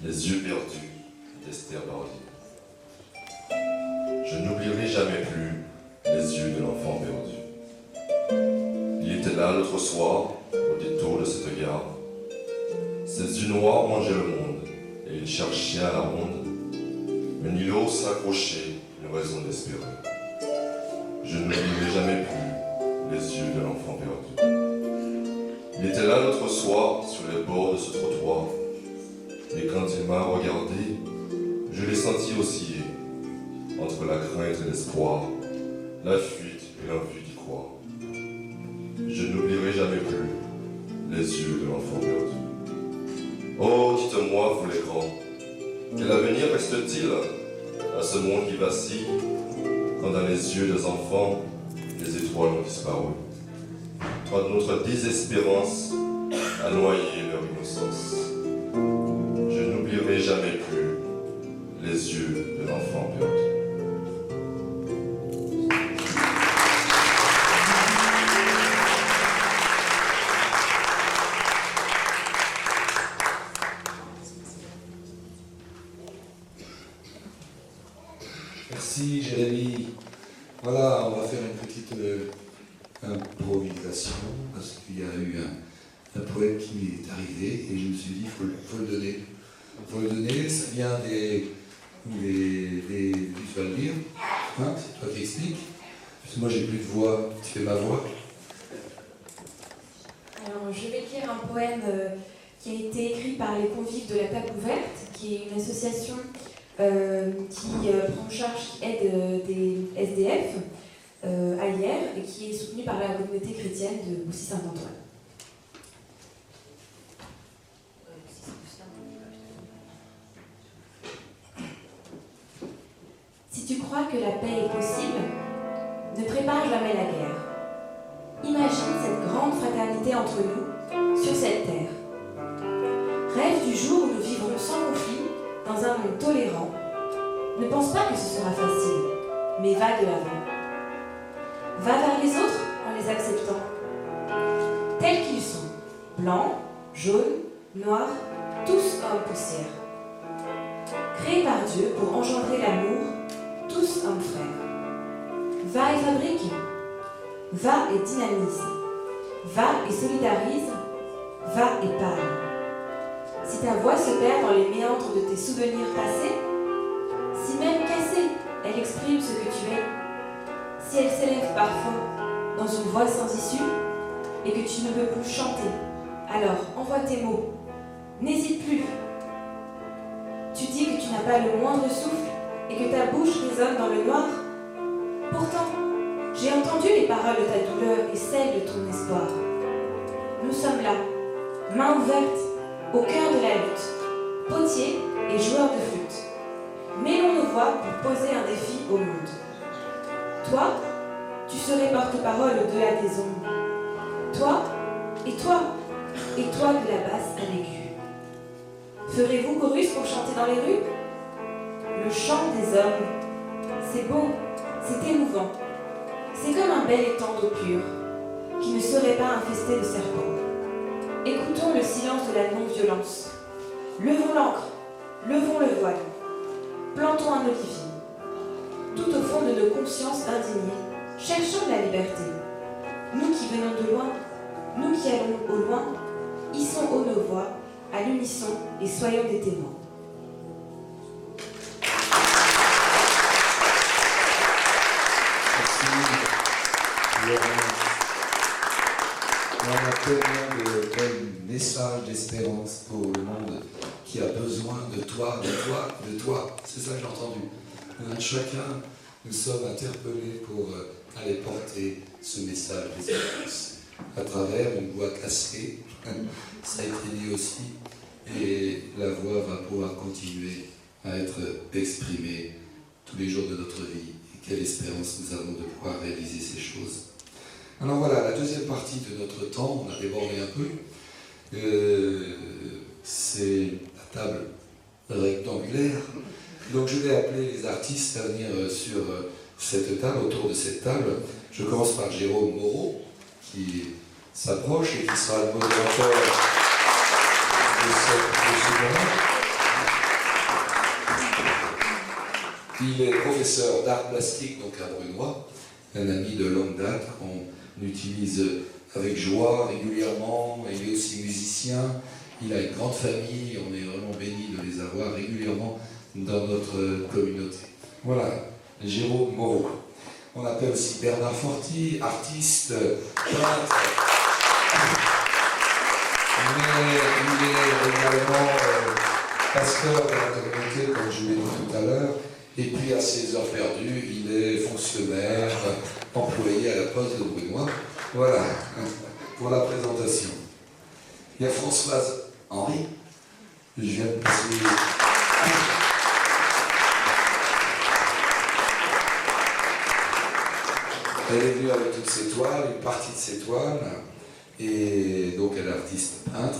Les yeux perdus d'Esther Pardini. Je n'oublierai jamais plus les yeux de l'enfant perdu. Il était là l'autre soir, au détour de cette gare. Ses yeux noirs mangeaient le monde, et il cherchait à la ronde un îlot s'accrocher, une raison d'espérer. Je n'oublierai jamais plus les yeux de l'enfant perdu. Il était là l'autre soir, sur les bords de ce trottoir. Et quand il m'a regardé, je l'ai senti osciller entre la crainte et l'espoir, la fuite et l'envie d'y croire. Je n'oublierai jamais plus les yeux de l'enfant perdu. Oh, dites-moi, vous les grands, quel avenir reste-t-il à ce monde qui vacille, quand dans les yeux des enfants, les étoiles ont disparu, quand notre désespérance a noyé leur innocence. Je n'oublierai jamais plus les yeux de l'enfant perdu. Merci Jérémy. Voilà, on va faire une petite improvisation parce qu'il y a eu un poème qui m'est arrivé et je me suis dit faut le donner. Faut le donner, ça vient tu vas le lire, hein, c'est toi qui expliques. Parce que moi j'ai plus de voix, tu fais ma voix. Alors je vais lire un poème qui a été écrit par les convives de la table ouverte, qui est une association qui prend en charge, qui aide des SDF à Hyères et qui est soutenue par la communauté chrétienne de Boussy-Saint-Antoine. Si tu crois que la paix est possible, ne prépare jamais la guerre. Imagine cette grande fraternité entre nous, sur cette terre. Rêve du jour où nous vivrons sans conflit, dans un monde tolérant. Ne pense pas que ce sera facile, mais va de l'avant. Va vers les autres en les acceptant, tels qu'ils sont, blancs, jaunes, noirs, tous hommes poussière. Créés par Dieu pour engendrer l'amour, tous hommes frères. Va et fabrique, va et dynamise, va et solidarise, va et parle. Si ta voix se perd dans les méandres de tes souvenirs passés, si même cassée, elle exprime ce que tu es, si elle s'élève parfois dans une voix sans issue et que tu ne peux plus chanter, alors envoie tes mots, n'hésite plus. Tu dis que tu n'as pas le moindre souffle et que ta bouche résonne dans le noir. Pourtant, j'ai entendu les paroles de ta douleur et celles de ton espoir. Nous sommes là, mains ouvertes, au cœur de la lutte, potiers et joueurs de flûte. Mêlons nos voix pour poser un défi au monde. Toi, tu serais porte-parole au-delà des ombres. Toi, et toi de la basse à l'aigu. Ferez-vous chorus pour chanter dans les rues? Le chant des hommes, c'est beau, c'est émouvant. C'est comme un bel étang d'eau pure, qui ne serait pas infesté de serpents. Écoutons le silence de la non-violence. Levons l'ancre, levons le voile. Plantons un olivier. Tout au fond de nos consciences indignées, cherchons la liberté. Nous qui venons de loin, nous qui allons au loin, hissons haut nos voix, à l'unisson, et soyons des témoins. On a tellement de bons messages d'espérance pour le monde qui a besoin de toi, de toi, de toi. C'est ça que j'ai entendu. Chacun, nous sommes interpellés pour aller porter ce message d'espérance à travers une voix cassée. Ça a été dit aussi. Et la voix va pouvoir continuer à être exprimée tous les jours de notre vie. Et quelle espérance nous avons de pouvoir réaliser ces choses. Alors voilà, la deuxième partie de notre temps, on a débordé un peu, c'est la table rectangulaire. Donc je vais appeler les artistes à venir sur cette table, autour de cette table. Je commence par Jérôme Moreau, qui s'approche et qui sera le modérateur de ce moment. Il est professeur d'art plastique donc à Brunois, un ami de longue date qu'on utilise avec joie régulièrement. Il est aussi musicien, il a une grande famille, on est vraiment bénis de les avoir régulièrement dans notre communauté. Voilà, Jérôme Moreau. On appelle aussi Bernard Forti, artiste, peintre, mais il est également pasteur de la communauté, comme je l'ai dit tout à l'heure. Et puis à ses heures perdues, il est fonctionnaire, employé à la poste de Brunois. Voilà, pour la présentation. Il y a Françoise Henry, Je viens de passer... Elle est venue avec toutes ses toiles, une partie de ses toiles, et donc elle est artiste peintre,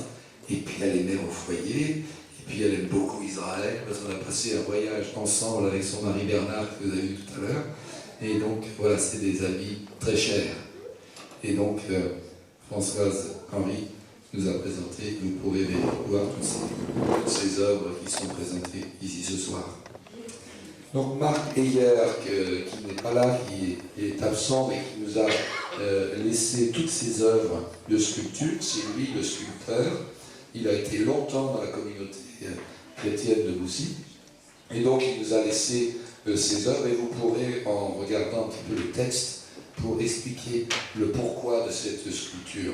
et puis elle est mère au foyer, et puis elle aime beaucoup Israël, parce qu'on a passé un voyage ensemble avec son mari Bernard, que vous avez vu tout à l'heure, et donc voilà, c'est des amis très chers. Et donc Françoise Henry nous a présenté, vous pourrez voir toutes ces œuvres qui sont présentées ici ce soir. Donc Marc Heyer, qui n'est pas là, qui est absent, mais qui nous a laissé toutes ses œuvres de sculpture, c'est lui le sculpteur. Il a été longtemps dans la communauté chrétienne de Boussy, et donc il nous a laissé ses œuvres, et vous pourrez, en regardant un petit peu le texte, pour expliquer le pourquoi de cette sculpture.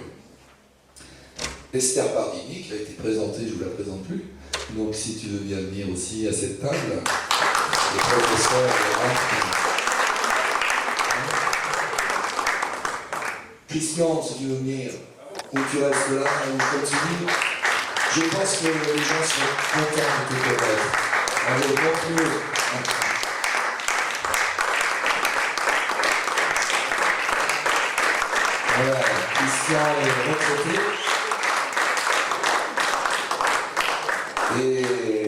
Esther Pardini, qui a été présentée, je ne vous la présente plus, donc si tu veux bien venir aussi à cette table, le professeur Christian, si tu veux venir, ou tu restes là, on continue. Je pense que les gens sont contents de te connaître. Allez, continue. Voilà, Christian est retraité. Et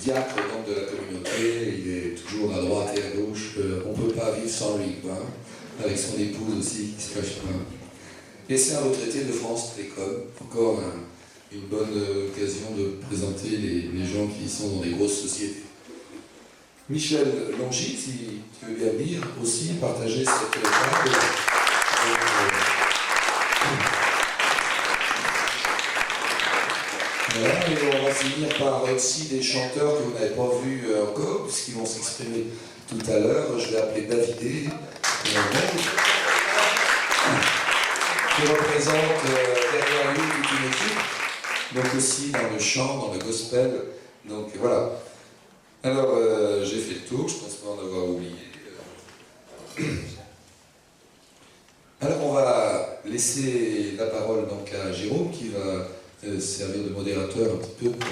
diacre donc de la communauté, il est toujours à droite et à gauche. On ne peut pas vivre sans lui, quoi. Avec son épouse aussi, qui se cache pas. Et c'est un retraité de France Télécom. Encore une bonne occasion de présenter les gens qui sont dans des grosses sociétés. Michel Longy, si tu veux bien venir aussi partager cette table. Voilà, et on va finir par aussi des chanteurs que vous n'avez pas vus encore, puisqu'ils vont s'exprimer tout à l'heure. Je vais appeler Davidé, qui représente derrière lui toute une équipe, donc aussi dans le chant, dans le gospel. Donc voilà. Alors, j'ai fait le tour, je pense pas en avoir oublié. Alors, on va laisser la parole donc à Jérôme, qui va servir de modérateur un petit peu pour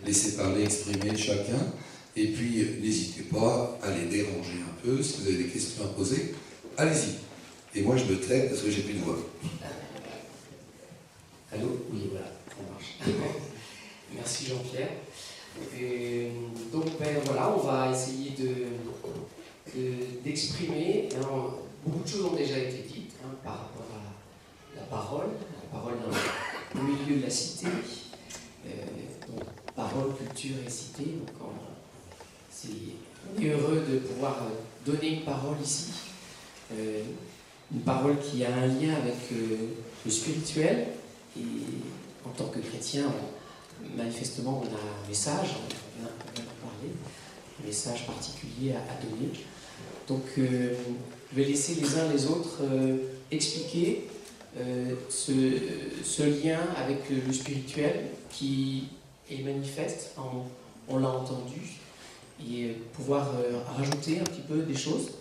laisser parler, exprimer chacun. Et puis, n'hésitez pas à les déranger un peu. Si vous avez des questions à poser, allez-y. Et moi, je me tais parce que j'ai plus de voix. Allô? Oui, voilà, ça marche. Merci Jean-Pierre. Donc, voilà, on va essayer d'exprimer. Beaucoup de choses ont déjà été dites par rapport à la parole au milieu de la cité. Donc, parole, culture et cité. Donc, on est heureux de pouvoir donner une parole ici. Une parole qui a un lien avec le spirituel. Et en tant que chrétien, manifestement, on a un message, on vient de parler, un message particulier à donner. Donc, je vais laisser les uns les autres expliquer ce lien avec le spirituel qui est manifeste, on l'a entendu, et pouvoir rajouter un petit peu des choses,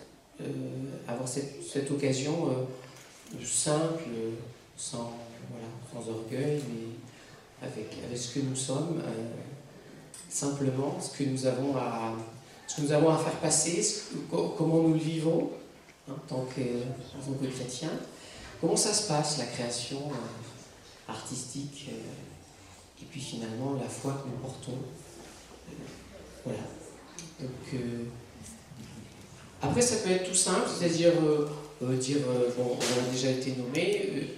avoir cette occasion simple, sans orgueil, mais avec ce que nous sommes, simplement ce que nous avons à faire passer, comment nous le vivons en tant que chrétiens, comment ça se passe, la création artistique, et puis finalement la foi que nous portons. Voilà. Donc, après, ça peut être tout simple, c'est-à-dire on a déjà été nommé.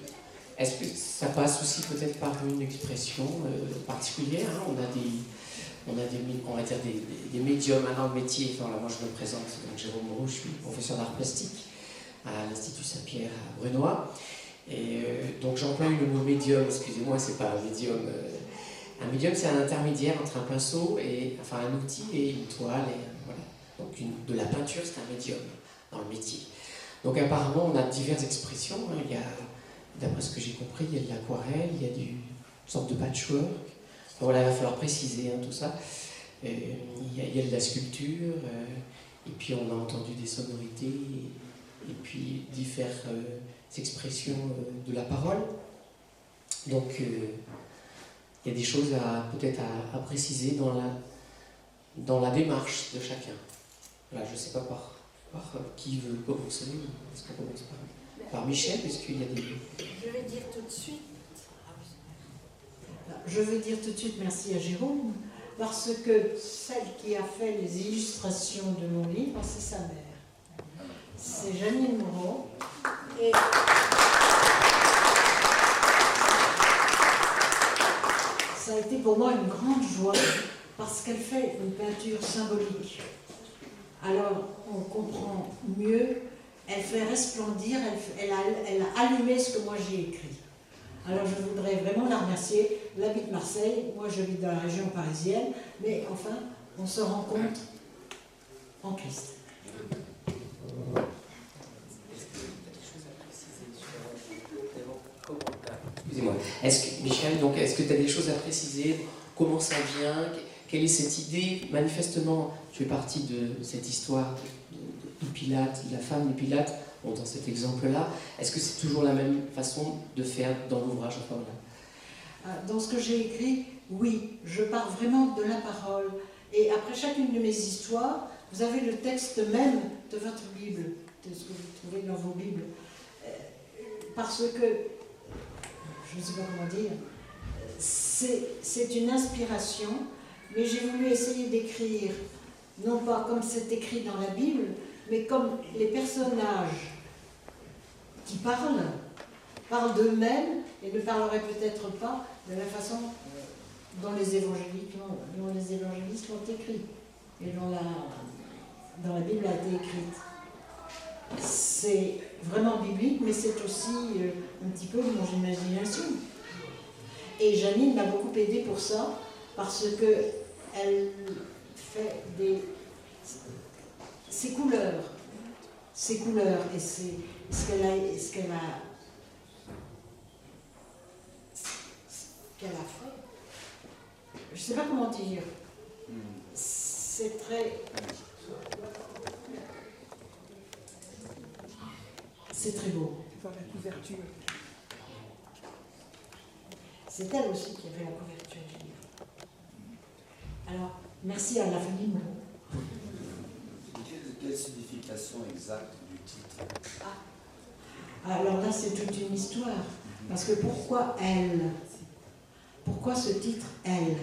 Est-ce que ça passe aussi peut-être par une expression particulière, hein? On a des médiums dans le métier. Enfin, là, moi je me présente, donc Jérôme Moreau, je suis professeur d'art plastique à l'Institut Saint-Pierre à Brunois. Et donc j'emploie le mot médium, excusez-moi, c'est pas un médium. Un médium, c'est un intermédiaire entre un pinceau, un outil et une toile. Voilà. Donc de la peinture, c'est un médium dans le métier. Donc apparemment, on a diverses expressions. Hein. Il y a, d'après ce que j'ai compris, il y a de l'aquarelle, il y a une sorte de patchwork. Enfin, voilà, il va falloir préciser tout ça. Il y a de la sculpture, et puis on a entendu des sonorités, et puis diverses expressions de la parole. Donc il y a des choses peut-être à préciser dans la démarche de chacun. Voilà, je ne sais pas par qui veut commencer. Est-ce qu'on commence par Michel? Est-ce qu'il y a des... Je vais dire tout de suite. Je veux dire tout de suite merci à Jérôme, parce que celle qui a fait les illustrations de mon livre, c'est sa mère. C'est Janine Moreau. Et ça a été pour moi une grande joie, parce qu'elle fait une peinture symbolique. Alors, on comprend mieux, elle fait resplendir, elle a allumé ce que moi j'ai écrit. Alors je voudrais vraiment la remercier. Elle habite Marseille, moi je vis dans la région parisienne, mais enfin, on se rencontre en Christ. Excusez-moi. Michel, donc, est-ce que tu as des choses à préciser? Comment ça vient? Quelle est cette idée? Manifestement, tu es parti de cette histoire de Pilate, de la femme de Pilate, bon, dans cet exemple-là. Est-ce que c'est toujours la même façon de faire dans l'ouvrage? Enfin, voilà. Dans ce que j'ai écrit, oui, je pars vraiment de la parole. Et après chacune de mes histoires, vous avez le texte même de votre Bible, de ce que vous trouvez dans vos Bibles. Parce que, je ne sais pas comment dire, c'est une inspiration, mais j'ai voulu essayer d'écrire, non pas comme c'est écrit dans la Bible, mais comme les personnages qui parlent d'eux-mêmes et ne parleraient peut-être pas de la façon dont les évangélistes l'ont écrit et dont la Bible a été écrite. C'est vraiment biblique, mais c'est aussi un petit peu de mon imagination. Et Janine m'a beaucoup aidée pour ça, parce qu'elle fait ses couleurs et ce qu'elle a fait. Je ne sais pas comment dire. C'est très... C'est très beau. Voir la couverture. C'est elle aussi qui avait la couverture du livre. Alors, merci à la famille Moreau. Quelle signification exacte du titre? Alors là, c'est toute une histoire. Parce que pourquoi elle? Pourquoi ce titre elle?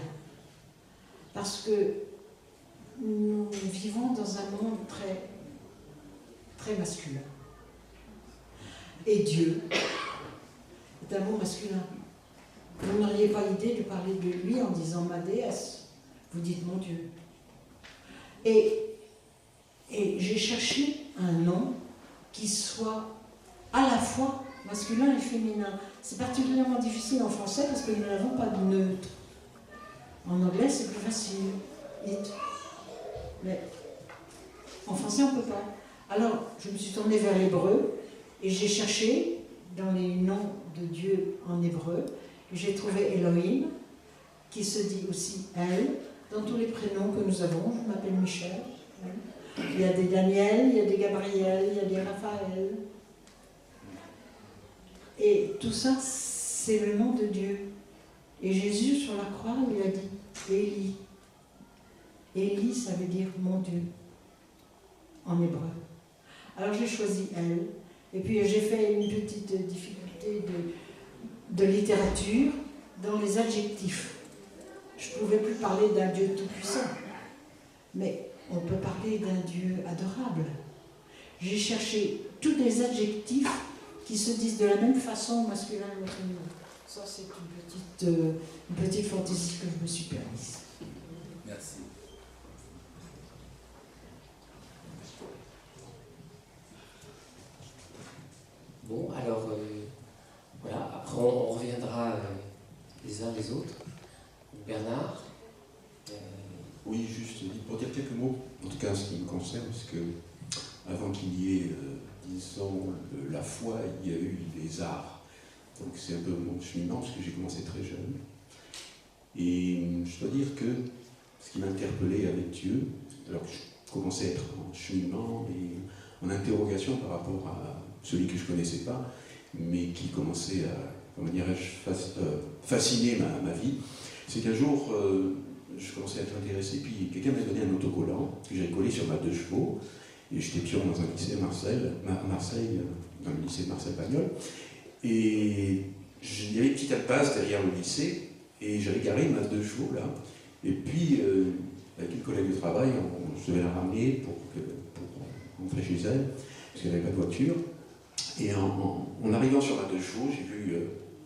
Parce que nous vivons dans un monde très, très masculin. Et Dieu est un mot masculin. Vous n'auriez pas l'idée de parler de lui en disant ma déesse. Vous dites mon Dieu. Et j'ai cherché un nom qui soit à la fois masculin et féminin. C'est particulièrement difficile en français parce que nous n'avons pas de neutre. En anglais, c'est plus facile. It. Mais en français, on ne peut pas. Alors, je me suis tournée vers l'hébreu et j'ai cherché dans les noms de Dieu en hébreu. J'ai trouvé Elohim, qui se dit aussi elle, dans tous les prénoms que nous avons. Je m'appelle Michel. Il y a des Daniel, il y a des Gabriel, il y a des Raphaël. Et tout ça, c'est le nom de Dieu. Et Jésus, sur la croix, il a dit Élie. Élie, ça veut dire mon Dieu, en hébreu. Alors j'ai choisi elle. Et puis j'ai fait une petite difficulté de littérature dans les adjectifs. Je ne pouvais plus parler d'un Dieu tout-puissant, mais on peut parler d'un Dieu adorable. J'ai cherché tous les adjectifs qui se disent de la même façon masculin et féminin. Ça, c'est une petite fantaisie que je me suis permise. Merci. Bon, alors, voilà, après on reviendra les uns les autres. Bernard. Oui, juste pour dire quelques mots, en tout cas en ce qui me concerne, parce que avant qu'il y ait, disons, la foi, il y a eu les arts. Donc c'est un peu mon cheminement, parce que j'ai commencé très jeune. Et je dois dire que ce qui m'a interpellé avec Dieu, alors que je commençais à être en cheminement et en interrogation par rapport à celui que je ne connaissais pas, mais qui commençait à, comment dirais-je, fasciner ma vie, c'est qu'un jour, je commençais à être intéressé, puis quelqu'un m'a donné un autocollant que j'avais collé sur ma 2 chevaux, et j'étais pion dans un lycée à Marseille, dans le lycée de Marseille-Pagnol, et il y avait une petite impasse derrière le lycée, et j'avais garé ma 2 chevaux là, et puis avec une collègue de travail, je devais la ramener pour rentrer chez elle, parce qu'elle n'avait pas de voiture, et en arrivant sur ma 2 chevaux, j'ai vu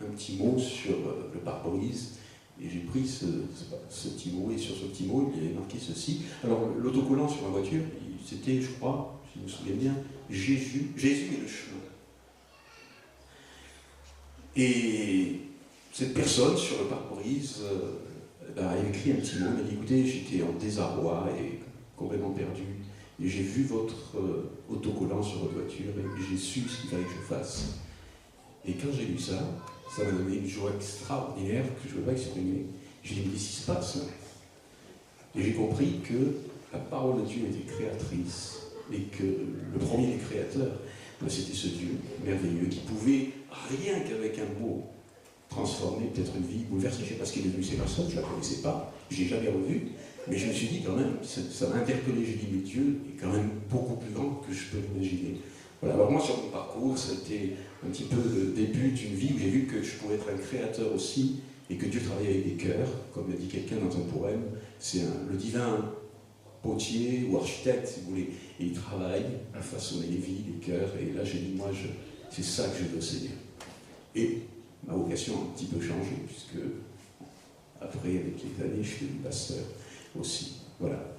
un petit mot sur le pare-brise, et j'ai pris ce petit mot, et sur ce petit mot, il y avait marqué ceci. Alors, l'autocollant sur ma voiture, c'était, je crois, si je me souviens bien, Jésus est le chemin. Et cette personne, sur le pare-brise, a écrit un petit mot, elle m'a dit, écoutez, j'étais en désarroi et complètement perdu, et j'ai vu votre autocollant sur votre voiture, et j'ai su ce qu'il fallait que je fasse. Et quand j'ai lu ça, ça m'a donné une joie extraordinaire que je ne peux pas exprimer. J'ai dit, mais qu'est-ce qui se passe là? Et j'ai compris que la parole de Dieu était créatrice et que le premier des créateurs, c'était ce Dieu merveilleux qui pouvait, rien qu'avec un mot, transformer peut-être une vie, bouleverser. Je ne sais pas ce qui est devenu ces personnes, je ne la connaissais pas, je ne l'ai jamais revue, mais je me suis dit quand même, ça m'a interpellé, j'ai dit, mais Dieu est quand même beaucoup plus grand que je peux l'imaginer. Voilà, alors moi sur mon parcours, ça a été un petit peu le début d'une vie où j'ai vu que je pouvais être un créateur aussi et que Dieu travaillait avec des cœurs, comme l'a dit quelqu'un dans un poème, c'est le divin potier ou architecte si vous voulez, et il travaille à façonner les vies, les cœurs, et là j'ai dit moi c'est ça que je veux au Seigneur. Et ma vocation a un petit peu changé, puisque après avec les années je suis devenu pasteur aussi, voilà.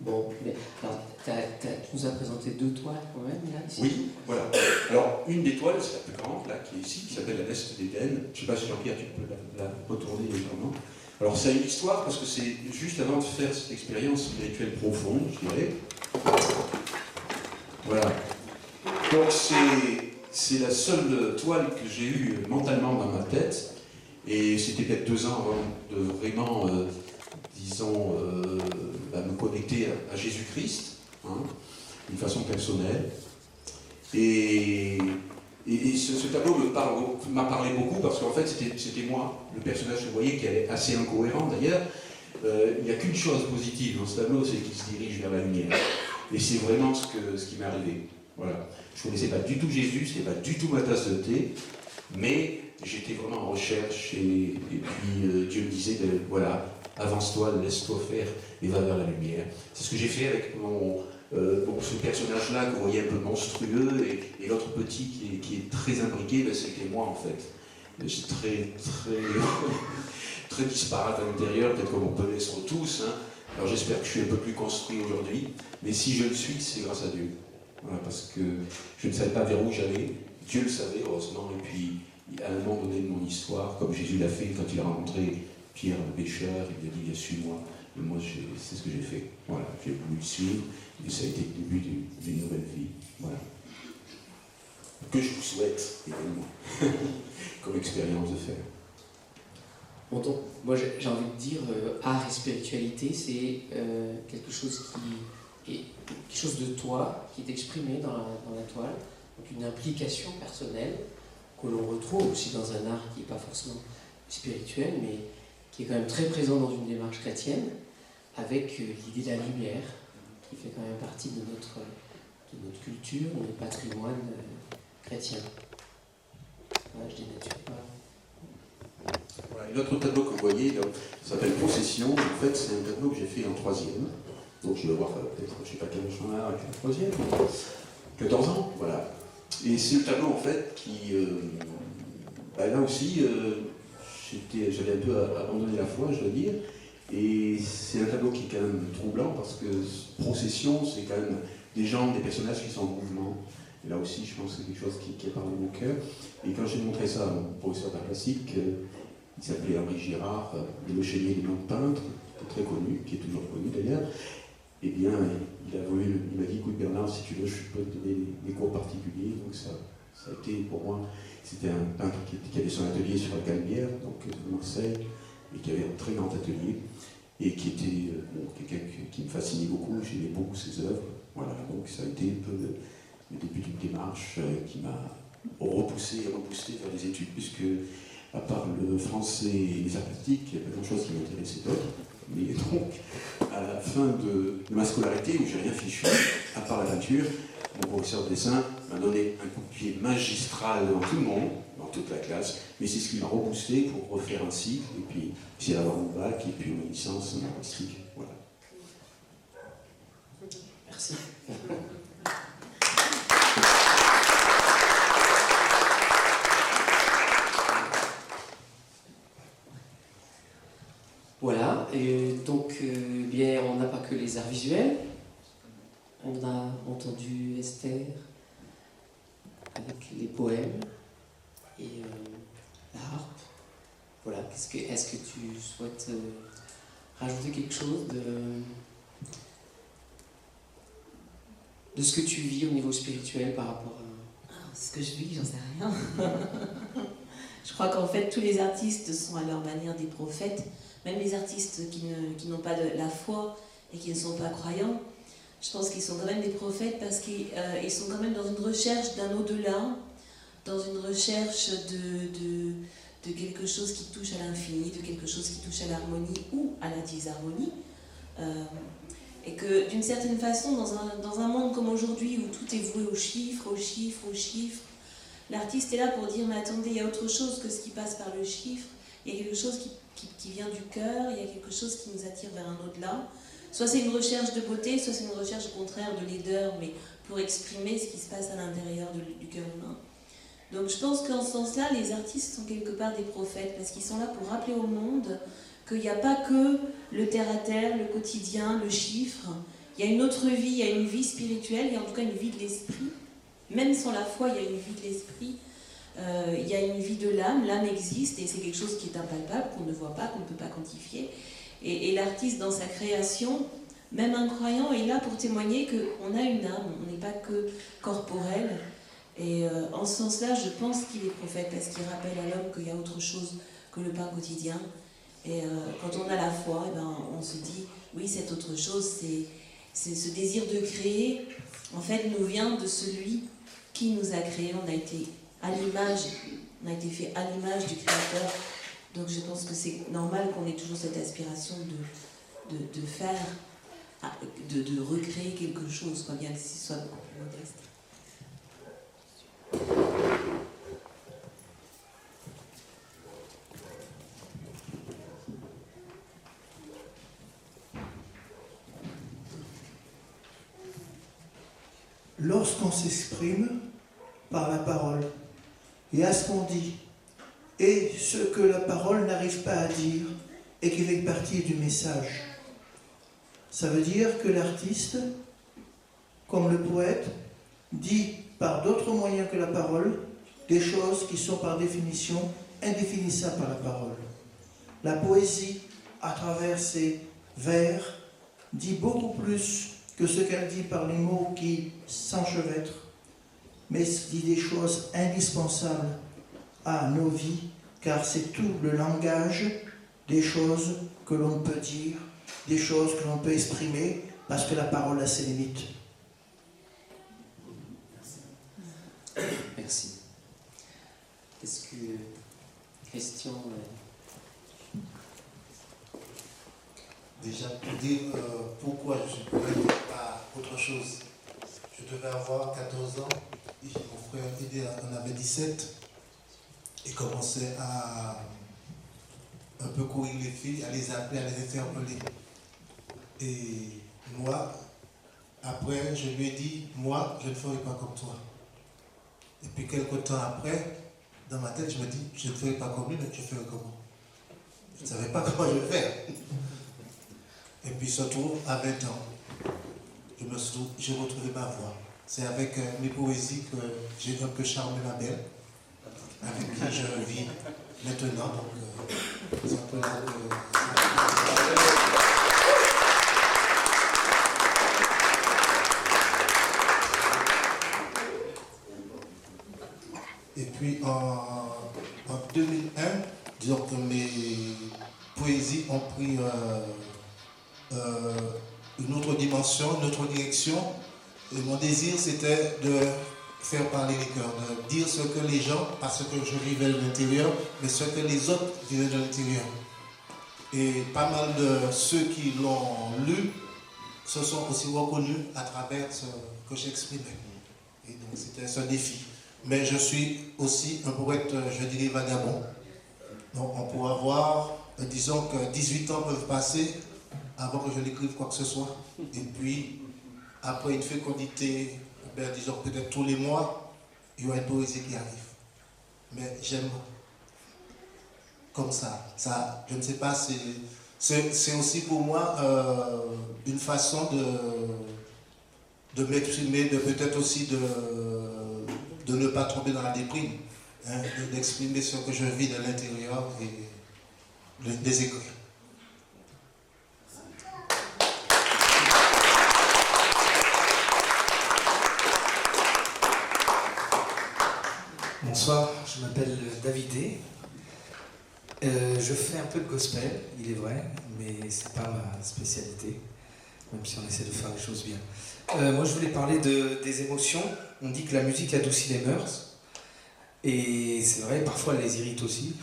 Bon, mais alors, tu nous as présenté 2 toiles quand même, là, ici. Oui, voilà. Alors, une des toiles, c'est la plus grande, là, qui est ici, qui s'appelle la Veste d'Éden. Je ne sais pas si Jean-Pierre, tu peux la retourner légèrement. Alors, c'est une histoire, parce que c'est juste avant de faire cette expérience spirituelle profonde, je dirais. Voilà. Donc, c'est la seule toile que j'ai eue mentalement dans ma tête, et c'était peut-être 2 ans avant de vraiment... disons, me connecter à Jésus-Christ, hein, d'une façon personnelle. Et ce tableau m'a parlé beaucoup parce qu'en fait, c'était moi, le personnage que vous voyez, qui est assez incohérent d'ailleurs. Il n'y a qu'une chose positive dans ce tableau, c'est qu'il se dirige vers la lumière. Et c'est vraiment ce qui m'est arrivé. Voilà. Je ne connaissais pas du tout Jésus, ce n'était pas du tout ma tasse de thé, mais j'étais vraiment en recherche et puis Dieu me disait, voilà, avance-toi, laisse-toi faire et va vers la lumière. C'est ce que j'ai fait avec ce personnage-là que vous voyez un peu monstrueux et l'autre petit qui est très imbriqué, ben, c'était moi en fait. C'est très disparate à l'intérieur, peut-être comme on peut l'être tous. Hein. Alors j'espère que je suis un peu plus construit aujourd'hui, mais si je le suis, c'est grâce à Dieu. Voilà, parce que je ne savais pas vers où j'allais. Dieu le savait, heureusement, et puis à un moment donné de mon histoire, comme Jésus l'a fait quand il a rencontré Pierre le pêcheur, il a dit « suis-moi ». Et moi, c'est ce que j'ai fait. Voilà, j'ai voulu le suivre, et ça a été le début d'une nouvelle vie. Voilà. Que je vous souhaite, également, comme expérience de faire. Bon, donc, moi, j'ai envie de dire, art et spiritualité, c'est quelque chose qui est quelque chose de toi, qui est exprimé dans la toile, donc une implication personnelle que l'on retrouve aussi dans un art qui n'est pas forcément spirituel, mais qui est quand même très présent dans une démarche chrétienne, avec l'idée de la lumière, qui fait quand même partie de notre culture, de notre patrimoine chrétien. Voilà, je dénature pas. Voilà, et l'autre tableau que vous voyez, ça s'appelle Procession. En fait, c'est un tableau que j'ai fait en 3e. Donc je vais voir peut-être, je ne sais pas quel âge on a avec la 3e, 14 ans, voilà. Et c'est le tableau, en fait, qui... là aussi, j'avais un peu abandonné la foi, je dois dire. Et c'est un tableau qui est quand même troublant, parce que Procession, c'est quand même des gens, des personnages qui sont en mouvement. Et là aussi, je pense que c'est quelque chose qui a parlé de mon cœur. Et quand j'ai montré ça à mon professeur d'art plastique, il s'appelait Henri Girard, le chénier des blancs peintres, très connu, qui est toujours connu d'ailleurs. Eh bien, il m'a dit, écoute Bernard, si tu veux, je peux te donner des cours particuliers. Donc ça a été pour moi, c'était un peintre qui avait son atelier sur la Canebière, donc de Marseille, et qui avait un très grand atelier, et qui était quelqu'un qui me fascinait beaucoup, j'aimais beaucoup ses œuvres. Voilà, donc ça a été un peu le début d'une démarche qui m'a repoussé vers les études, puisque à part le français et les arts plastiques, il n'y a pas grand-chose qui m'intéressait d'autre. Mais donc, à la fin de ma scolarité, où j'ai rien fichu, à part la peinture, mon professeur de dessin m'a donné un coup de pied magistral devant tout le monde, dans toute la classe, mais c'est ce qui m'a reboosté pour refaire un cycle, et puis essayer d'avoir mon bac, et puis ma licence en artistique. Voilà. Merci. Voilà, et donc bien, on n'a pas que les arts visuels. On a entendu Esther avec les poèmes et la harpe. Voilà, est-ce que tu souhaites rajouter quelque chose de ce que tu vis au niveau spirituel par rapport à... Ce que je vis, j'en sais rien. Je crois qu'en fait, tous les artistes sont à leur manière des prophètes, même les artistes qui n'ont pas de la foi et qui ne sont pas croyants. Je pense qu'ils sont quand même des prophètes parce qu'ils sont quand même dans une recherche d'un au-delà, dans une recherche de quelque chose qui touche à l'infini, de quelque chose qui touche à l'harmonie ou à la disharmonie. Et que d'une certaine façon, dans un monde comme aujourd'hui où tout est voué aux chiffres, l'artiste est là pour dire, mais attendez, il y a autre chose que ce qui passe par le chiffre, il y a quelque chose qui vient du cœur, il y a quelque chose qui nous attire vers un au-delà. Soit c'est une recherche de beauté, soit c'est une recherche au contraire de laideur, mais pour exprimer ce qui se passe à l'intérieur du cœur humain. Donc je pense qu'en ce sens-là, les artistes sont quelque part des prophètes, parce qu'ils sont là pour rappeler au monde qu'il n'y a pas que le terre-à-terre, le quotidien, le chiffre. Il y a une autre vie, il y a une vie spirituelle, il y a en tout cas une vie de l'esprit. Même sans la foi, il y a une vie de l'esprit. Il y a une vie de l'âme, l'âme existe et c'est quelque chose qui est impalpable, qu'on ne voit pas, qu'on ne peut pas quantifier. Et l'artiste, dans sa création, même un croyant, est là pour témoigner qu'on a une âme, on n'est pas que corporel. Et en ce sens-là, je pense qu'il est prophète parce qu'il rappelle à l'homme qu'il y a autre chose que le pain quotidien. Et quand on a la foi, eh ben, on se dit, oui, cette autre chose, c'est ce désir de créer, en fait, nous vient de celui qui nous a créés. On a été à l'image, on a été fait à l'image du Créateur. Donc je pense que c'est normal qu'on ait toujours cette aspiration de faire, de recréer quelque chose, quoi, bien que ce soit beaucoup plus modeste. Lorsqu'on s'exprime par la parole, et à ce qu'on dit, et ce que la parole n'arrive pas à dire, et qui fait partie du message. Ça veut dire que l'artiste, comme le poète, dit par d'autres moyens que la parole, des choses qui sont par définition indéfinissables par la parole. La poésie, à travers ses vers, dit beaucoup plus que ce qu'elle dit par les mots qui s'enchevêtrent, mais dit des choses indispensables à nos vies, car c'est tout le langage des choses que l'on peut dire, des choses que l'on peut exprimer, parce que la parole a ses limites. Merci. Est-ce que... Question... Déjà, pour dire pourquoi je suis poète et pas autre chose. Je devais avoir 14 ans, et mon frère aidé en avait 17, et commençait à un peu courir les filles, à les appeler, à les interpeller. Et moi, après, je lui ai dit, moi, je ne ferai pas comme toi. Et puis quelques temps après, dans ma tête, je me dis, je ne ferai pas comme lui, mais je ferai comment? Je ne savais pas comment je vais faire. Et puis surtout, à 20 ans, j'ai retrouvé ma voix. C'est avec mes poésies que j'ai un peu charmé ma belle, avec qui je vis maintenant. Donc, c'est un peu là que... Et puis en 2001, disons que mes poésies ont pris une autre dimension, une autre direction. Et mon désir, c'était faire parler les cœurs, de dire ce que les gens, pas ce que je vivais de l'intérieur, mais ce que les autres vivaient de l'intérieur. Et pas mal de ceux qui l'ont lu se sont aussi reconnus à travers ce que j'exprimais. Et donc c'était ce défi. Mais je suis aussi un poète, je dirais, vagabond. Donc on pourra voir, disons que 18 ans peuvent passer avant que je n'écrive quoi que ce soit. Et puis, après une fécondité, disons peut-être tous les mois, il y aura une poésie qui arrive. Mais j'aime comme ça. Je ne sais pas, c'est aussi pour moi une façon de m'exprimer, de peut-être aussi de ne pas tomber dans la déprime, hein, d'exprimer ce que je vis de l'intérieur et des écrits. Bonsoir, je m'appelle Davidé. Je fais un peu de gospel, il est vrai, mais c'est pas ma spécialité, même si on essaie de faire les choses bien. Moi je voulais parler des émotions. On dit que la musique adoucit les mœurs, et c'est vrai, parfois elle les irrite aussi,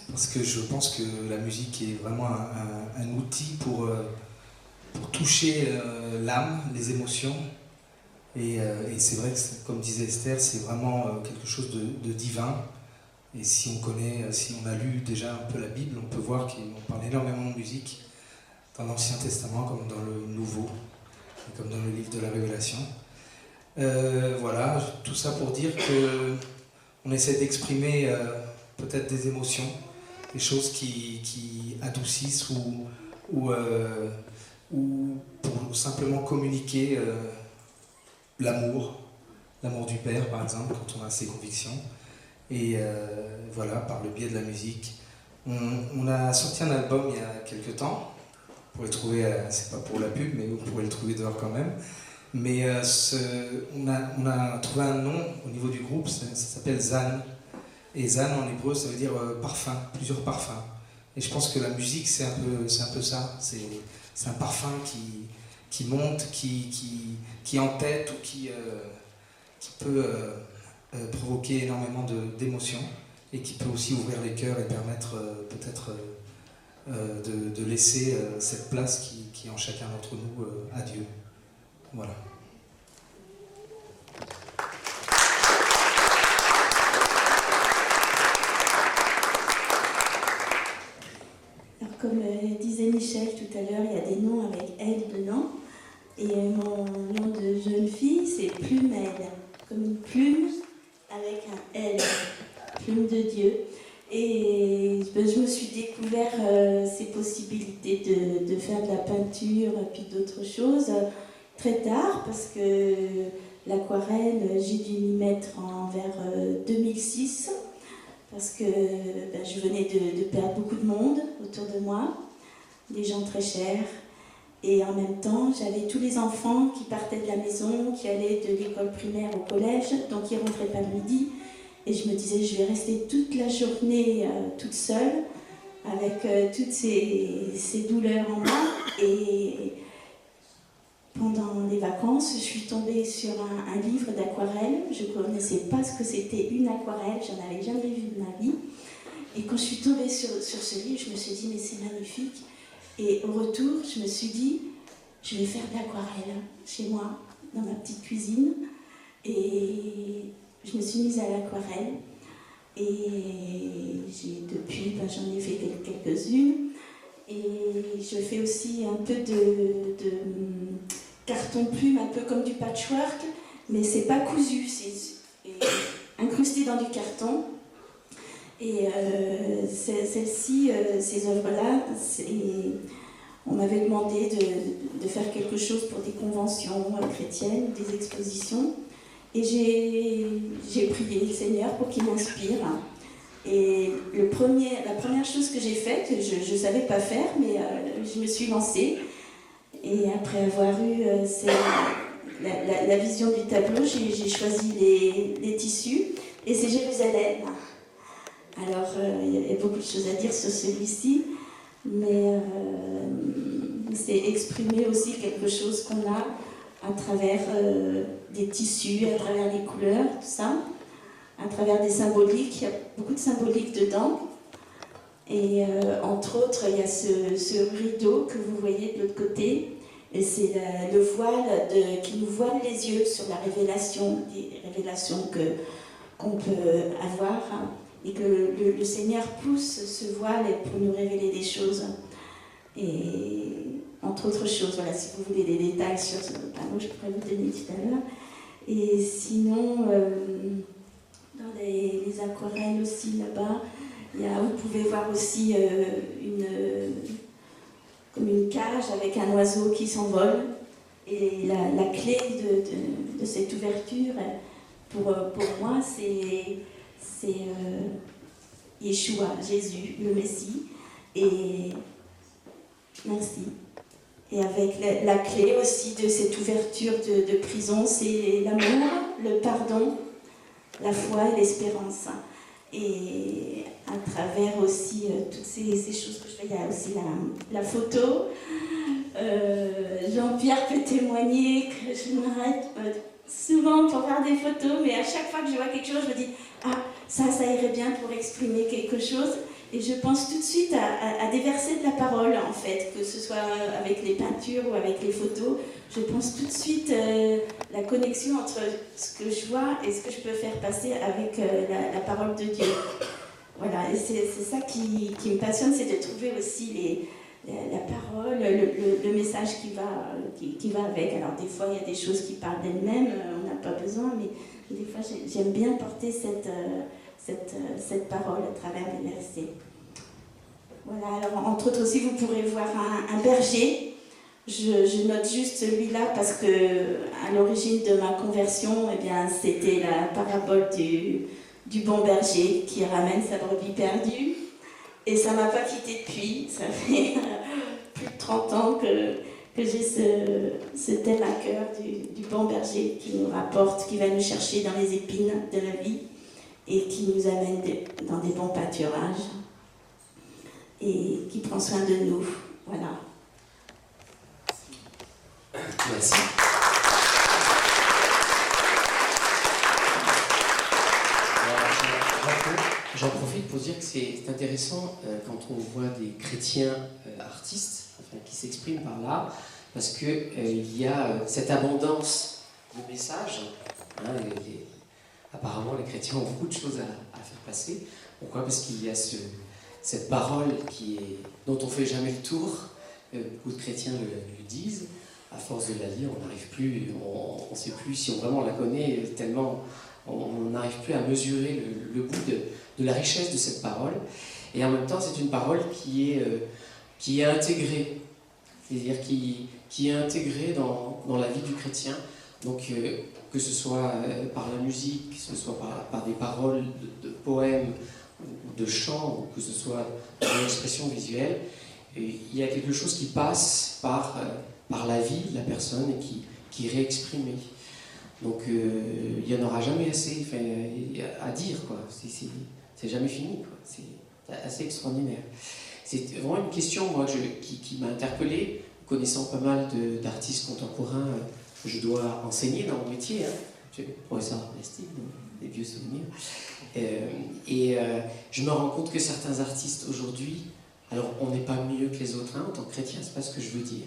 parce que je pense que la musique est vraiment un outil pour toucher l'âme, les émotions. Et c'est vrai que, comme disait Esther, c'est vraiment quelque chose de divin. Et si on connaît, si on a lu déjà un peu la Bible, on peut voir qu'on parle énormément de musique dans l'Ancien Testament comme dans le Nouveau, et comme dans le livre de la Révélation. Voilà, tout ça pour dire qu'on essaie d'exprimer peut-être des émotions, des choses qui adoucissent ou pour simplement communiquer l'amour du Père, par exemple, quand on a ses convictions. Et voilà, par le biais de la musique. On a sorti un album il y a quelques temps. Vous pourrez le trouver, c'est pas pour la pub, mais vous pourrez le trouver dehors quand même. Mais on a trouvé un nom au niveau du groupe, ça s'appelle Zan. Et Zan en hébreu, ça veut dire parfum, plusieurs parfums. Et je pense que la musique, c'est un peu ça. C'est un parfum qui monte, qui entête ou qui peut provoquer énormément d'émotions et qui peut aussi ouvrir les cœurs et permettre peut-être de laisser cette place qui est en chacun d'entre nous à Dieu. Voilà. Alors, comme disait Michel tout à l'heure, il y a des noms avec elle dedans. Et mon nom de jeune fille, c'est Plumelle, comme une plume avec un L, plume de Dieu. Et je me suis découvert ces possibilités de faire de la peinture et puis d'autres choses très tard, parce que l'aquarelle, j'ai dû m'y mettre vers 2006, parce que je venais de perdre beaucoup de monde autour de moi, des gens très chers. Et en même temps, j'avais tous les enfants qui partaient de la maison, qui allaient de l'école primaire au collège, donc ils rentraient pas le midi. Et je me disais, je vais rester toute la journée toute seule, avec toutes ces douleurs en moi. Et pendant les vacances, je suis tombée sur un livre d'aquarelle. Je ne connaissais pas ce que c'était une aquarelle, j'en avais jamais vu de ma vie. Et quand je suis tombée sur ce livre, je me suis dit, mais c'est magnifique. Et au retour, je me suis dit, je vais faire de l'aquarelle chez moi, dans ma petite cuisine. Et je me suis mise à l'aquarelle. Et depuis, j'en ai fait quelques-unes. Et je fais aussi un peu de carton-plume, un peu comme du patchwork, mais c'est pas cousu, c'est incrusté dans du carton. Et celle-ci, ces œuvres-là, on m'avait demandé de faire quelque chose pour des conventions chrétiennes, des expositions. Et j'ai prié le Seigneur pour qu'il m'inspire. Et la première chose que j'ai faite, je ne savais pas faire, mais je me suis lancée. Et après avoir eu la vision du tableau, j'ai choisi les tissus. Et c'est Jérusalem. Alors, il y a beaucoup de choses à dire sur celui-ci, mais c'est exprimer aussi quelque chose qu'on a à travers des tissus, à travers les couleurs, tout ça, à travers des symboliques. Il y a beaucoup de symboliques dedans. Et entre autres, il y a ce rideau que vous voyez de l'autre côté. Et c'est le voile qui nous voile les yeux sur la révélation, des révélations qu'on peut avoir. Et que le Seigneur pousse ce voile pour nous révéler des choses. Et entre autres choses, voilà, si vous voulez des détails sur ce panneau, je pourrais vous donner tout à l'heure. Et sinon, dans les aquarelles aussi là-bas, vous pouvez voir aussi comme une cage avec un oiseau qui s'envole. Et la clé de cette ouverture, pour moi, c'est Yeshua, Jésus, le Messie. Et merci. Et avec la clé aussi de cette ouverture de prison, c'est l'amour, le pardon, la foi et l'espérance. Et à travers aussi toutes ces choses que je fais, il y a aussi la photo. Jean-Pierre peut témoigner que je m'arrête souvent pour faire des photos, mais à chaque fois que je vois quelque chose, je me dis « Ah, ça irait bien pour exprimer quelque chose ». Et je pense tout de suite à des versets de la parole, en fait, que ce soit avec les peintures ou avec les photos. Je pense tout de suite la connexion entre ce que je vois et ce que je peux faire passer avec la parole de Dieu. Voilà, et c'est ça qui me passionne, c'est de trouver aussi la parole, le message qui va avec. Alors des fois, il y a des choses qui parlent d'elles-mêmes, on n'a pas besoin, mais des fois, j'aime bien porter cette parole à travers les versets. Voilà, alors entre autres aussi, vous pourrez voir un berger. Je note juste celui-là parce que à l'origine de ma conversion, eh bien, c'était la parabole du bon berger qui ramène sa brebis perdue. Et ça ne m'a pas quitté depuis. Ça fait plus de 30 ans que j'ai ce thème à cœur du bon berger qui nous rapporte, qui va nous chercher dans les épines de la vie et qui nous amène dans des bons pâturages et qui prend soin de nous. Voilà. Merci. J'en profite pour dire que c'est intéressant quand on voit des chrétiens artistes qui s'expriment par là, parce qu'il y a cette abondance de messages. Apparemment, les chrétiens ont beaucoup de choses à faire passer. Pourquoi? Parce qu'il y a cette parole dont on ne fait jamais le tour. Beaucoup de chrétiens le disent. À force de la lire, on n'arrive plus, on ne sait plus si on vraiment la connaît, tellement on n'arrive plus à mesurer le bout de la richesse de cette parole. Et en même temps, c'est une parole qui est intégrée, c'est-à-dire qui est intégrée dans la vie du chrétien. Donc, que ce soit par la musique, que ce soit par des paroles de poèmes, ou de chants, ou que ce soit par une expression visuelle, il y a quelque chose qui passe par la vie de la personne et qui est réexprimé. Donc il n'y en aura jamais assez à dire, quoi. C'est jamais fini, quoi. C'est assez extraordinaire. C'est vraiment une question, moi, qui m'a interpellé, connaissant pas mal d'artistes contemporains. Je dois enseigner dans mon métier, hein. Je suis professeur d'art plastique, des vieux souvenirs. Je me rends compte que certains artistes aujourd'hui, alors on n'est pas mieux que les autres, hein, en tant que chrétien, c'est pas ce que je veux dire,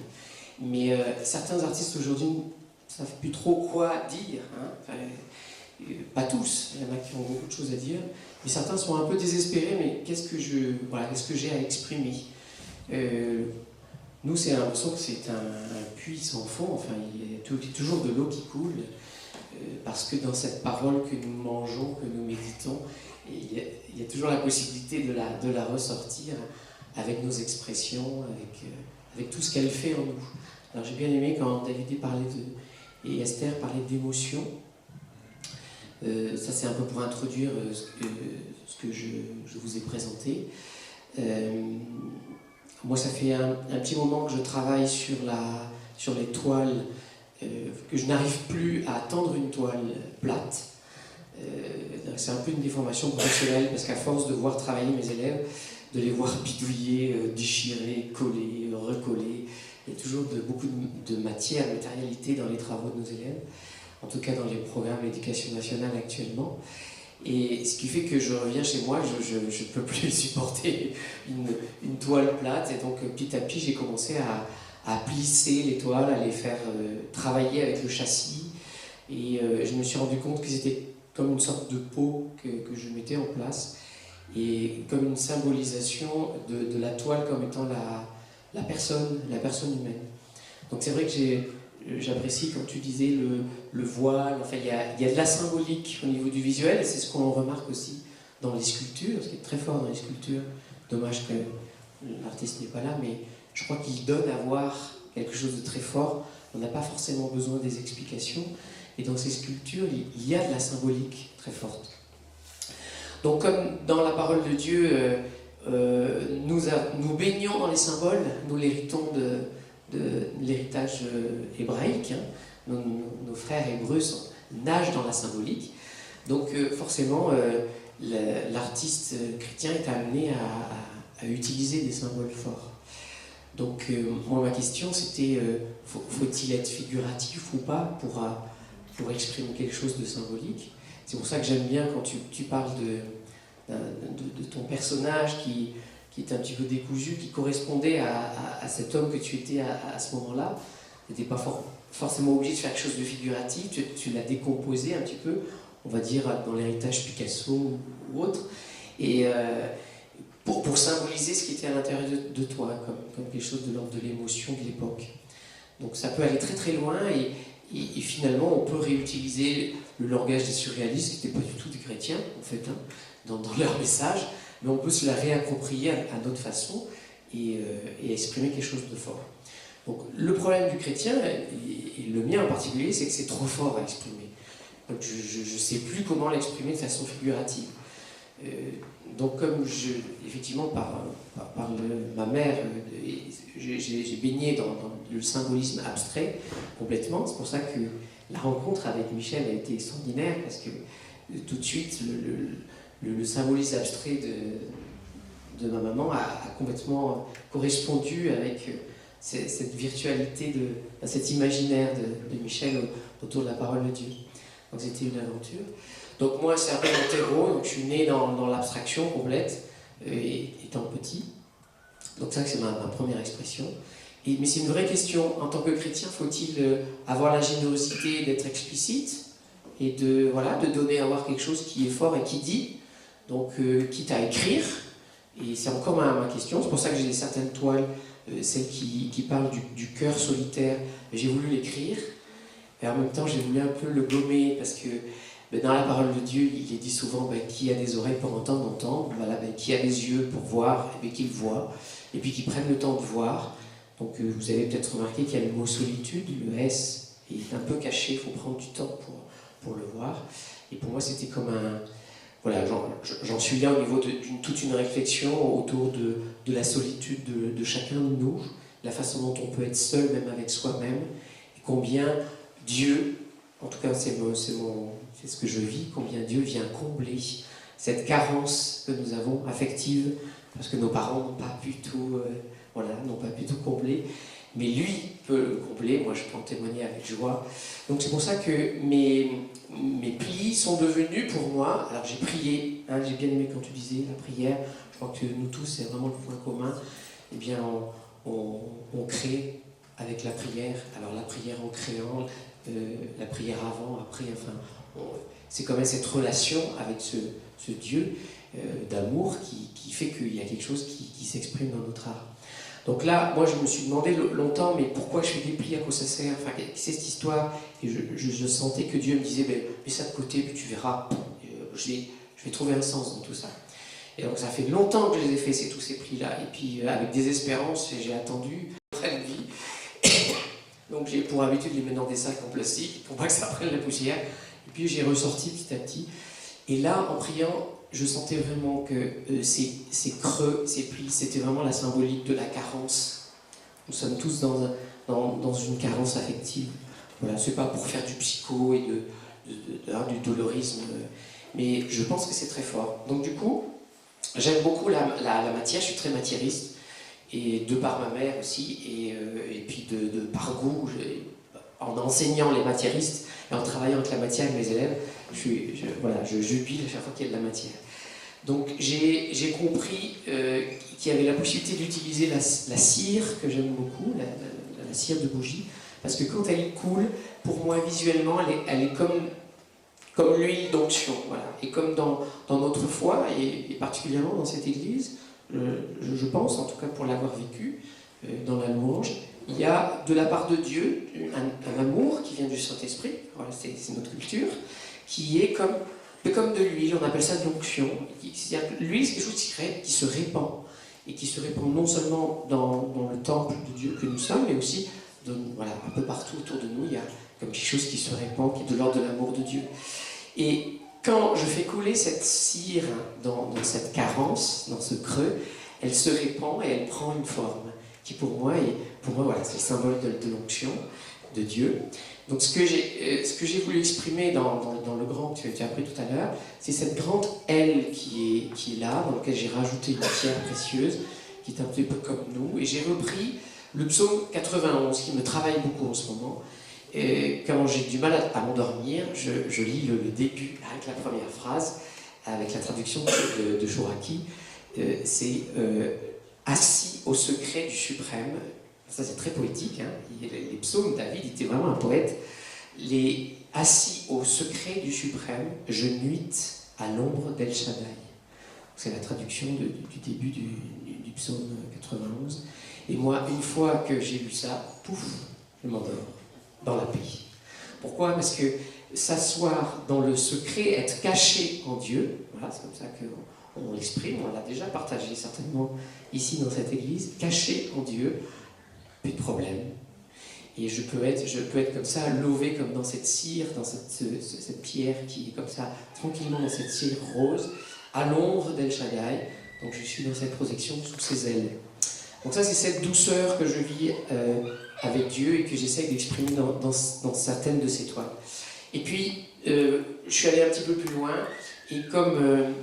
mais certains artistes aujourd'hui ne savent plus trop quoi dire, hein. Pas tous, il y en a qui ont beaucoup de choses à dire, mais certains sont un peu désespérés, mais qu'est-ce que j'ai à exprimer? Nous, c'est l'impression que c'est un puits sans fond, enfin, il y a toujours de l'eau qui coule, parce que dans cette parole que nous mangeons, que nous méditons, il y a toujours la possibilité de la ressortir avec nos expressions, avec tout ce qu'elle fait en nous. Alors j'ai bien aimé quand David et Esther parlaient d'émotion. Ça c'est un peu pour introduire ce que je vous ai présenté. Moi ça fait un petit moment que je travaille sur les toiles, que je n'arrive plus à tendre une toile plate. C'est un peu une déformation professionnelle parce qu'à force de voir travailler mes élèves, de les voir bidouiller, déchirer, coller, recoller, il y a toujours beaucoup de matière, de matérialité dans les travaux de nos élèves, en tout cas dans les programmes d'éducation nationale actuellement. Et ce qui fait que je reviens chez moi, je ne peux plus supporter une toile plate. Et donc petit à petit, j'ai commencé à plisser les toiles, à les faire travailler avec le châssis. Et je me suis rendu compte que c'était comme une sorte de peau que je mettais en place. Et comme une symbolisation de la toile comme étant la personne humaine. Donc c'est vrai que j'apprécie, comme tu disais, le voile. Enfin, il y a de la symbolique au niveau du visuel, et c'est ce qu'on remarque aussi dans les sculptures, ce qui est très fort dans les sculptures. Dommage que l'artiste n'est pas là, mais je crois qu'il donne à voir quelque chose de très fort. On n'a pas forcément besoin des explications. Et dans ces sculptures, il y a de la symbolique très forte. Donc comme dans la parole de Dieu, nous baignons dans les symboles, nous l'héritons de l'héritage hébraïque, hein. Nos frères hébreux nagent dans la symbolique. Donc forcément, l'artiste chrétien est amené à utiliser des symboles forts. Donc moi, ma question c'était, faut-il être figuratif ou pas pour exprimer quelque chose de symbolique? C'est pour ça que j'aime bien quand tu parles de ton personnage qui est un petit peu décousu, qui correspondait à cet homme que tu étais à ce moment-là. Tu n'étais pas forcément obligé de faire quelque chose de figuratif, tu l'as décomposé un petit peu, on va dire dans l'héritage Picasso ou autre, et pour symboliser ce qui était à l'intérieur de toi, comme quelque chose de l'ordre de l'émotion de l'époque. Donc ça peut aller très très loin, et finalement on peut réutiliser le langage des surréalistes, qui n'était pas du tout des chrétiens en fait, hein, dans leur message, mais on peut se la réapproprier à notre façon et exprimer quelque chose de fort. Donc le problème du chrétien, et le mien en particulier, c'est que c'est trop fort à exprimer. Donc je ne sais plus comment l'exprimer de façon figurative. Donc comme effectivement par ma mère, j'ai baigné dans le symbolisme abstrait complètement. C'est pour ça que la rencontre avec Michel a été extraordinaire, parce que tout de suite le symbolisme abstrait de ma maman a complètement correspondu avec cette virtualité, cet imaginaire de Michel autour de la parole de Dieu. Donc c'était une aventure. Donc moi c'est un peu mon terreau, donc je suis né dans l'abstraction complète, étant petit. Donc ça c'est ma première expression. Mais c'est une vraie question. En tant que chrétien, faut-il avoir la générosité d'être explicite et de donner à voir quelque chose qui est fort et qui dit, donc quitte à écrire. Et c'est encore ma question. C'est pour ça que j'ai certaines toiles, celles qui parlent du cœur solitaire. J'ai voulu l'écrire, et en même temps j'ai voulu un peu le gommer, parce que dans la parole de Dieu, il est dit souvent qui a des oreilles pour entendre, entend. Voilà, qui a des yeux pour voir, et qu'il voit, et puis qui prenne le temps de voir. Donc vous avez peut-être remarqué qu'il y a le mot solitude, le S est un peu caché, il faut prendre du temps pour le voir. Et pour moi c'était comme un... Voilà, j'en suis là au niveau d'une toute une réflexion autour de la solitude de chacun de nous, la façon dont on peut être seul même avec soi-même, et combien Dieu, en tout cas c'est ce que je vis, combien Dieu vient combler cette carence que nous avons affective, parce que nos parents n'ont pas pu tout... n'ont pas pu tout combler, mais lui peut le combler. Moi je peux en témoigner avec joie. Donc c'est pour ça que mes plis sont devenus pour moi, alors j'ai prié, hein, j'ai bien aimé quand tu disais la prière, je crois que nous tous c'est vraiment le point commun, eh bien on crée avec la prière, alors la prière en créant, la prière avant, après, enfin, c'est quand même cette relation avec ce Dieu d'amour qui fait qu'il y a quelque chose qui s'exprime dans notre art. Donc là, moi je me suis demandé longtemps, mais pourquoi je fais des plis, à quoi ça sert, enfin, c'est cette histoire, et je sentais que Dieu me disait, mets ça de côté, puis tu verras, je vais trouver un sens dans tout ça. Et donc ça fait longtemps que je les ai fait, tous ces plis-là, et puis avec désespérance, j'ai attendu, après une vie, donc j'ai pour habitude de les mettre dans des sacs en plastique, pour pas que ça prenne la poussière, et puis j'ai ressorti petit à petit, et là, en priant, je sentais vraiment que ces creux, ces plis, c'était vraiment la symbolique de la carence. Nous sommes tous dans une carence affective. Voilà, c'est pas pour faire du psycho et du dolorisme, mais je pense que c'est très fort. Donc du coup, j'aime beaucoup la matière, je suis très matiériste, et de par ma mère aussi, et puis par goût, en enseignant les matiéristes et en travaillant avec la matière avec mes élèves, je jubile à chaque fois qu'il y a de la matière. Donc j'ai compris qu'il y avait la possibilité d'utiliser la cire, que j'aime beaucoup, la cire de bougie, parce que quand elle coule, pour moi visuellement, elle est comme l'huile d'onction, voilà. Et comme dans notre foi, et particulièrement dans cette église, je pense, en tout cas pour l'avoir vécu dans la louange, il y a de la part de Dieu un amour qui vient du Saint-Esprit, voilà, c'est notre culture, qui est comme de l'huile, on appelle ça de l'onction. L'huile, c'est quelque chose qui se répand, et qui se répand non seulement dans le temple de Dieu que nous sommes, mais aussi voilà, un peu partout autour de nous, il y a comme quelque chose qui se répand, qui est de l'ordre de l'amour de Dieu. Et quand je fais couler cette cire dans cette carence, dans ce creux, elle se répand et elle prend une forme qui pour moi voilà, c'est le symbole de l'onction de Dieu. Donc ce que j'ai voulu exprimer dans le grand que tu as appris tout à l'heure, c'est cette grande aile qui est là, dans laquelle j'ai rajouté une pierre précieuse, qui est un petit peu comme nous, et j'ai repris le psaume 91, qui me travaille beaucoup en ce moment. Et quand j'ai du mal à m'endormir, je lis le début avec la première phrase, avec la traduction de Chouraki. C'est assis au secret du suprême. Ça c'est très poétique, hein. Les psaumes, David était vraiment un poète. Assis au secret du suprême, je nuite à l'ombre d'El Shaddai. C'est la traduction du début du psaume 91. Et moi, une fois que j'ai lu ça, pouf, je m'endors dans la paix. Pourquoi? Parce que s'asseoir dans le secret, être caché en Dieu, voilà, c'est comme ça qu'on l'exprime, on l'a déjà partagé certainement ici dans cette église, caché en Dieu, plus de problème. Et je peux être comme ça, lové comme dans cette cire, dans cette pierre qui est comme ça, tranquillement dans cette cire rose, à l'ombre d'El Shaddai. Donc je suis dans cette protection sous ses ailes. Donc ça, c'est cette douceur que je vis avec Dieu et que j'essaie d'exprimer dans certaines de ses toiles. Et puis, je suis allé un petit peu plus loin, et comme,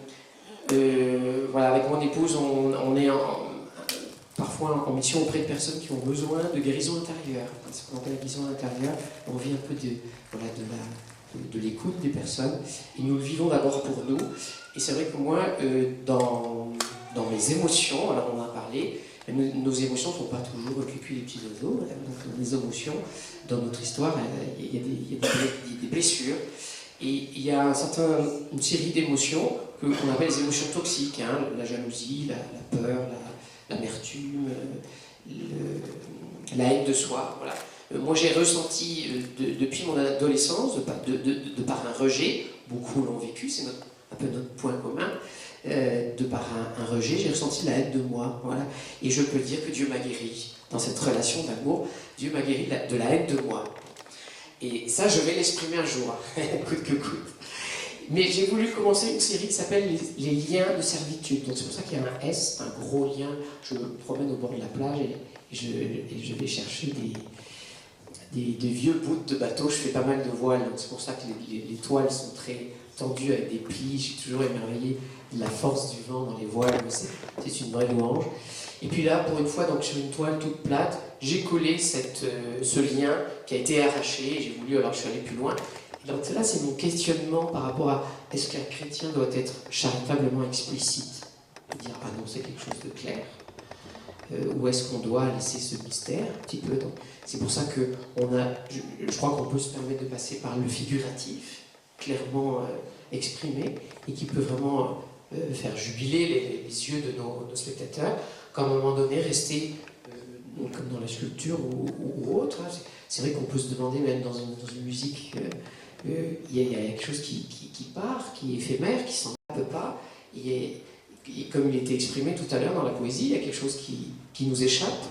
voilà, avec mon épouse, on est parfois en mission auprès de personnes qui ont besoin de guérison intérieure. C'est ce qu'on appelle la guérison intérieure. On vit un peu de l'écoute des personnes, et nous le vivons d'abord pour nous. Et c'est vrai que moi, dans mes émotions, alors on en a parlé, nos émotions ne sont pas toujours cucu les petits oiseaux. Donc les émotions, dans notre histoire, il y a des blessures. Et il y a une série d'émotions qu'on appelle les émotions toxiques, hein, la jalousie, la peur, l'amertume, la haine de soi. Voilà. Moi j'ai ressenti depuis mon adolescence, de par un rejet, beaucoup l'ont vécu, c'est un peu notre point commun, de par un rejet, j'ai ressenti la haine de moi. Voilà. Et je peux dire que Dieu m'a guéri. Dans cette relation d'amour, Dieu m'a guéri de la haine de moi. Et ça, je vais l'exprimer un jour, coûte que coûte. Mais j'ai voulu commencer une série qui s'appelle les liens de servitude. Donc c'est pour ça qu'il y a un S, un gros lien. Je me promène au bord de la plage et je vais chercher des vieux bouts de bateaux. Je fais pas mal de voiles, donc c'est pour ça que les toiles sont très tendues avec des plis. Je suis toujours émerveillé de la force du vent dans les voiles, c'est une vraie louange. Et puis là, pour une fois, donc, sur une toile toute plate, j'ai collé ce lien qui a été arraché. J'ai voulu, alors je suis allé plus loin. Donc là, c'est mon questionnement par rapport à est-ce qu'un chrétien doit être charitablement explicite, dire ah non, c'est quelque chose de clair, ou est-ce qu'on doit laisser ce mystère un petit peu. C'est pour ça que je crois qu'on peut se permettre de passer par le figuratif, clairement exprimé, et qui peut vraiment faire jubiler les yeux de nos spectateurs, qu'à un moment donné, rester comme dans la sculpture ou autre. C'est vrai qu'on peut se demander, même dans une musique, il y a quelque chose qui part, qui est éphémère, qui s'en va pas. Et comme il était exprimé tout à l'heure dans la poésie, il y a quelque chose qui nous échappe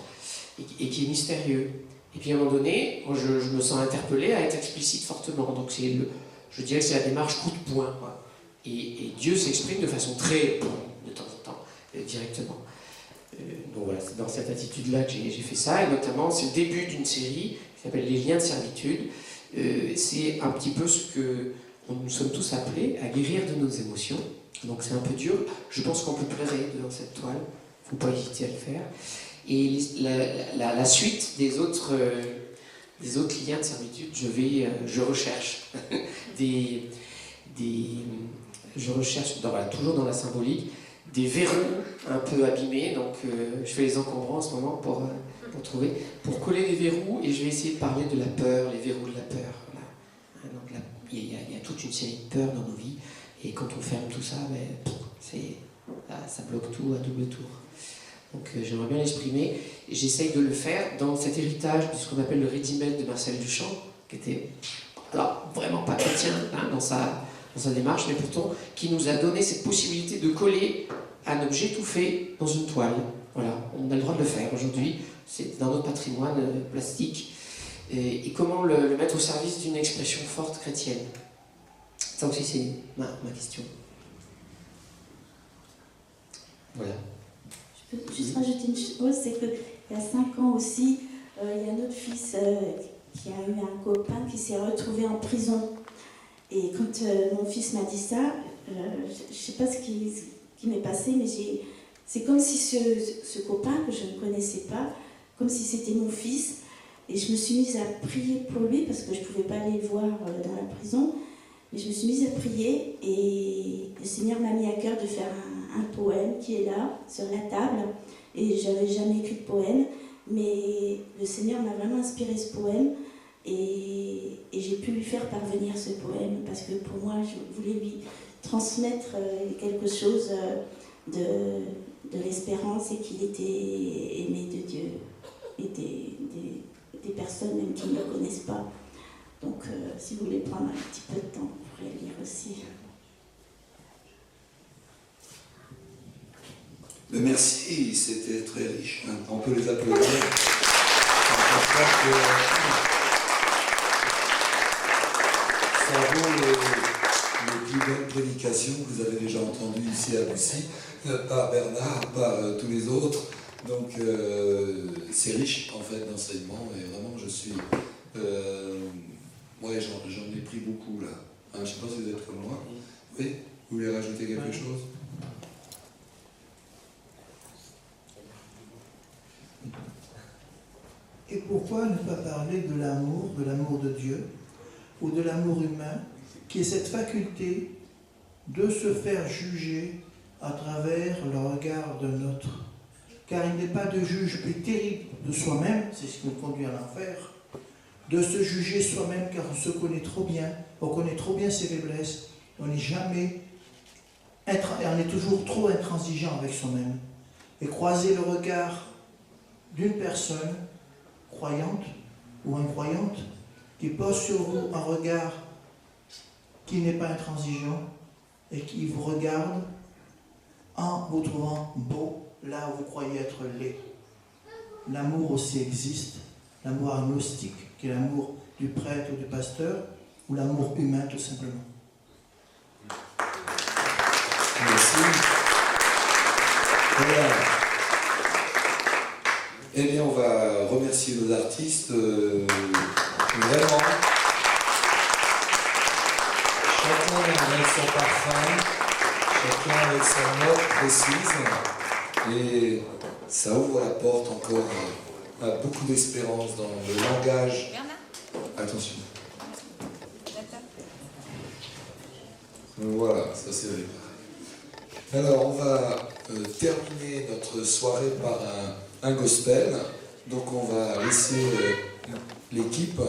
et qui est mystérieux. Et puis à un moment donné, moi, je me sens interpellé à être explicite fortement. Donc je dirais que c'est la démarche coup de poing, quoi. Et Dieu s'exprime de façon très, de temps en temps, directement. Donc voilà, c'est dans cette attitude-là que j'ai fait ça, et notamment c'est le début d'une série qui s'appelle Les liens de servitude. C'est un petit peu ce que nous sommes tous appelés à guérir de nos émotions. Donc c'est un peu dur. Je pense qu'on peut pleurer dans cette toile. Il ne faut pas hésiter à le faire. Et la suite des autres liens de servitude, je recherche je recherche toujours dans la symbolique des verrous un peu abîmés, donc je fais les encombrants en ce moment pour coller les verrous, et je vais essayer de parler de la peur, les verrous de la peur. Voilà. Donc il y a toute une série de peurs dans nos vies, et quand on ferme tout ça, ça bloque tout à double tour. Donc j'aimerais bien l'exprimer, et j'essaye de le faire dans cet héritage de ce qu'on appelle le ready-made de Marcel Duchamp, qui était vraiment pas chrétien dans sa démarche, mais pourtant qui nous a donné cette possibilité de coller un objet tout fait dans une toile. Voilà, on a le droit de le faire aujourd'hui, c'est dans notre patrimoine plastique. Et comment le mettre au service d'une expression forte chrétienne. Ça aussi c'est ma question. Voilà. Je peux juste rajouter une chose, c'est qu'il y a 5 ans aussi, il y a notre fils qui a eu un copain qui s'est retrouvé en prison. Et quand mon fils m'a dit ça, je ne sais pas ce qui m'est passé, mais c'est comme si ce copain que je ne connaissais pas, comme si c'était mon fils, et je me suis mise à prier pour lui, parce que je ne pouvais pas aller le voir dans la prison, mais je me suis mise à prier, et le Seigneur m'a mis à cœur de faire un poème qui est là, sur la table, et je n'avais jamais écrit de poème, mais le Seigneur m'a vraiment inspiré ce poème, et j'ai pu lui faire parvenir ce poème, parce que pour moi, je voulais lui transmettre quelque chose de l'espérance, et qu'il était aimé de Dieu, et des personnes même qui ne le connaissent pas. Donc, si vous voulez prendre un petit peu de temps, vous pourrez lire aussi. Merci, c'était très riche. On peut les applaudir. Ça vaut les plus belles prédications que vous avez déjà entendues ici à Bussy, par Bernard, par tous les autres. Donc c'est riche en fait d'enseignement, et vraiment je suis... ouais, j'en ai pris beaucoup là. Je ne sais pas si vous êtes comme moi. Oui? Vous voulez rajouter quelque chose? Et pourquoi ne pas parler de l'amour de Dieu, ou de l'amour humain, qui est cette faculté de se faire juger à travers le regard d'un autre. Car il n'est pas de juge plus terrible de soi-même, c'est ce qui nous conduit à l'enfer, de se juger soi-même, car on se connaît trop bien, on connaît trop bien ses faiblesses, on est toujours trop intransigeant avec soi-même. Et croiser le regard d'une personne croyante ou incroyante qui pose sur vous un regard qui n'est pas intransigeant et qui vous regarde en vous trouvant beau là où vous croyez être laid. L'amour aussi existe, l'amour agnostique, qui est l'amour du prêtre ou du pasteur, ou l'amour humain tout simplement. Merci. Voilà. Eh bien, on va remercier nos artistes, vraiment. Chacun avec son parfum, chacun avec sa note précise, et ça ouvre la porte encore à beaucoup d'espérance dans le langage. Attention. Voilà, ça c'est réparé. Alors, on va terminer notre soirée par un gospel. Donc, on va laisser l'équipe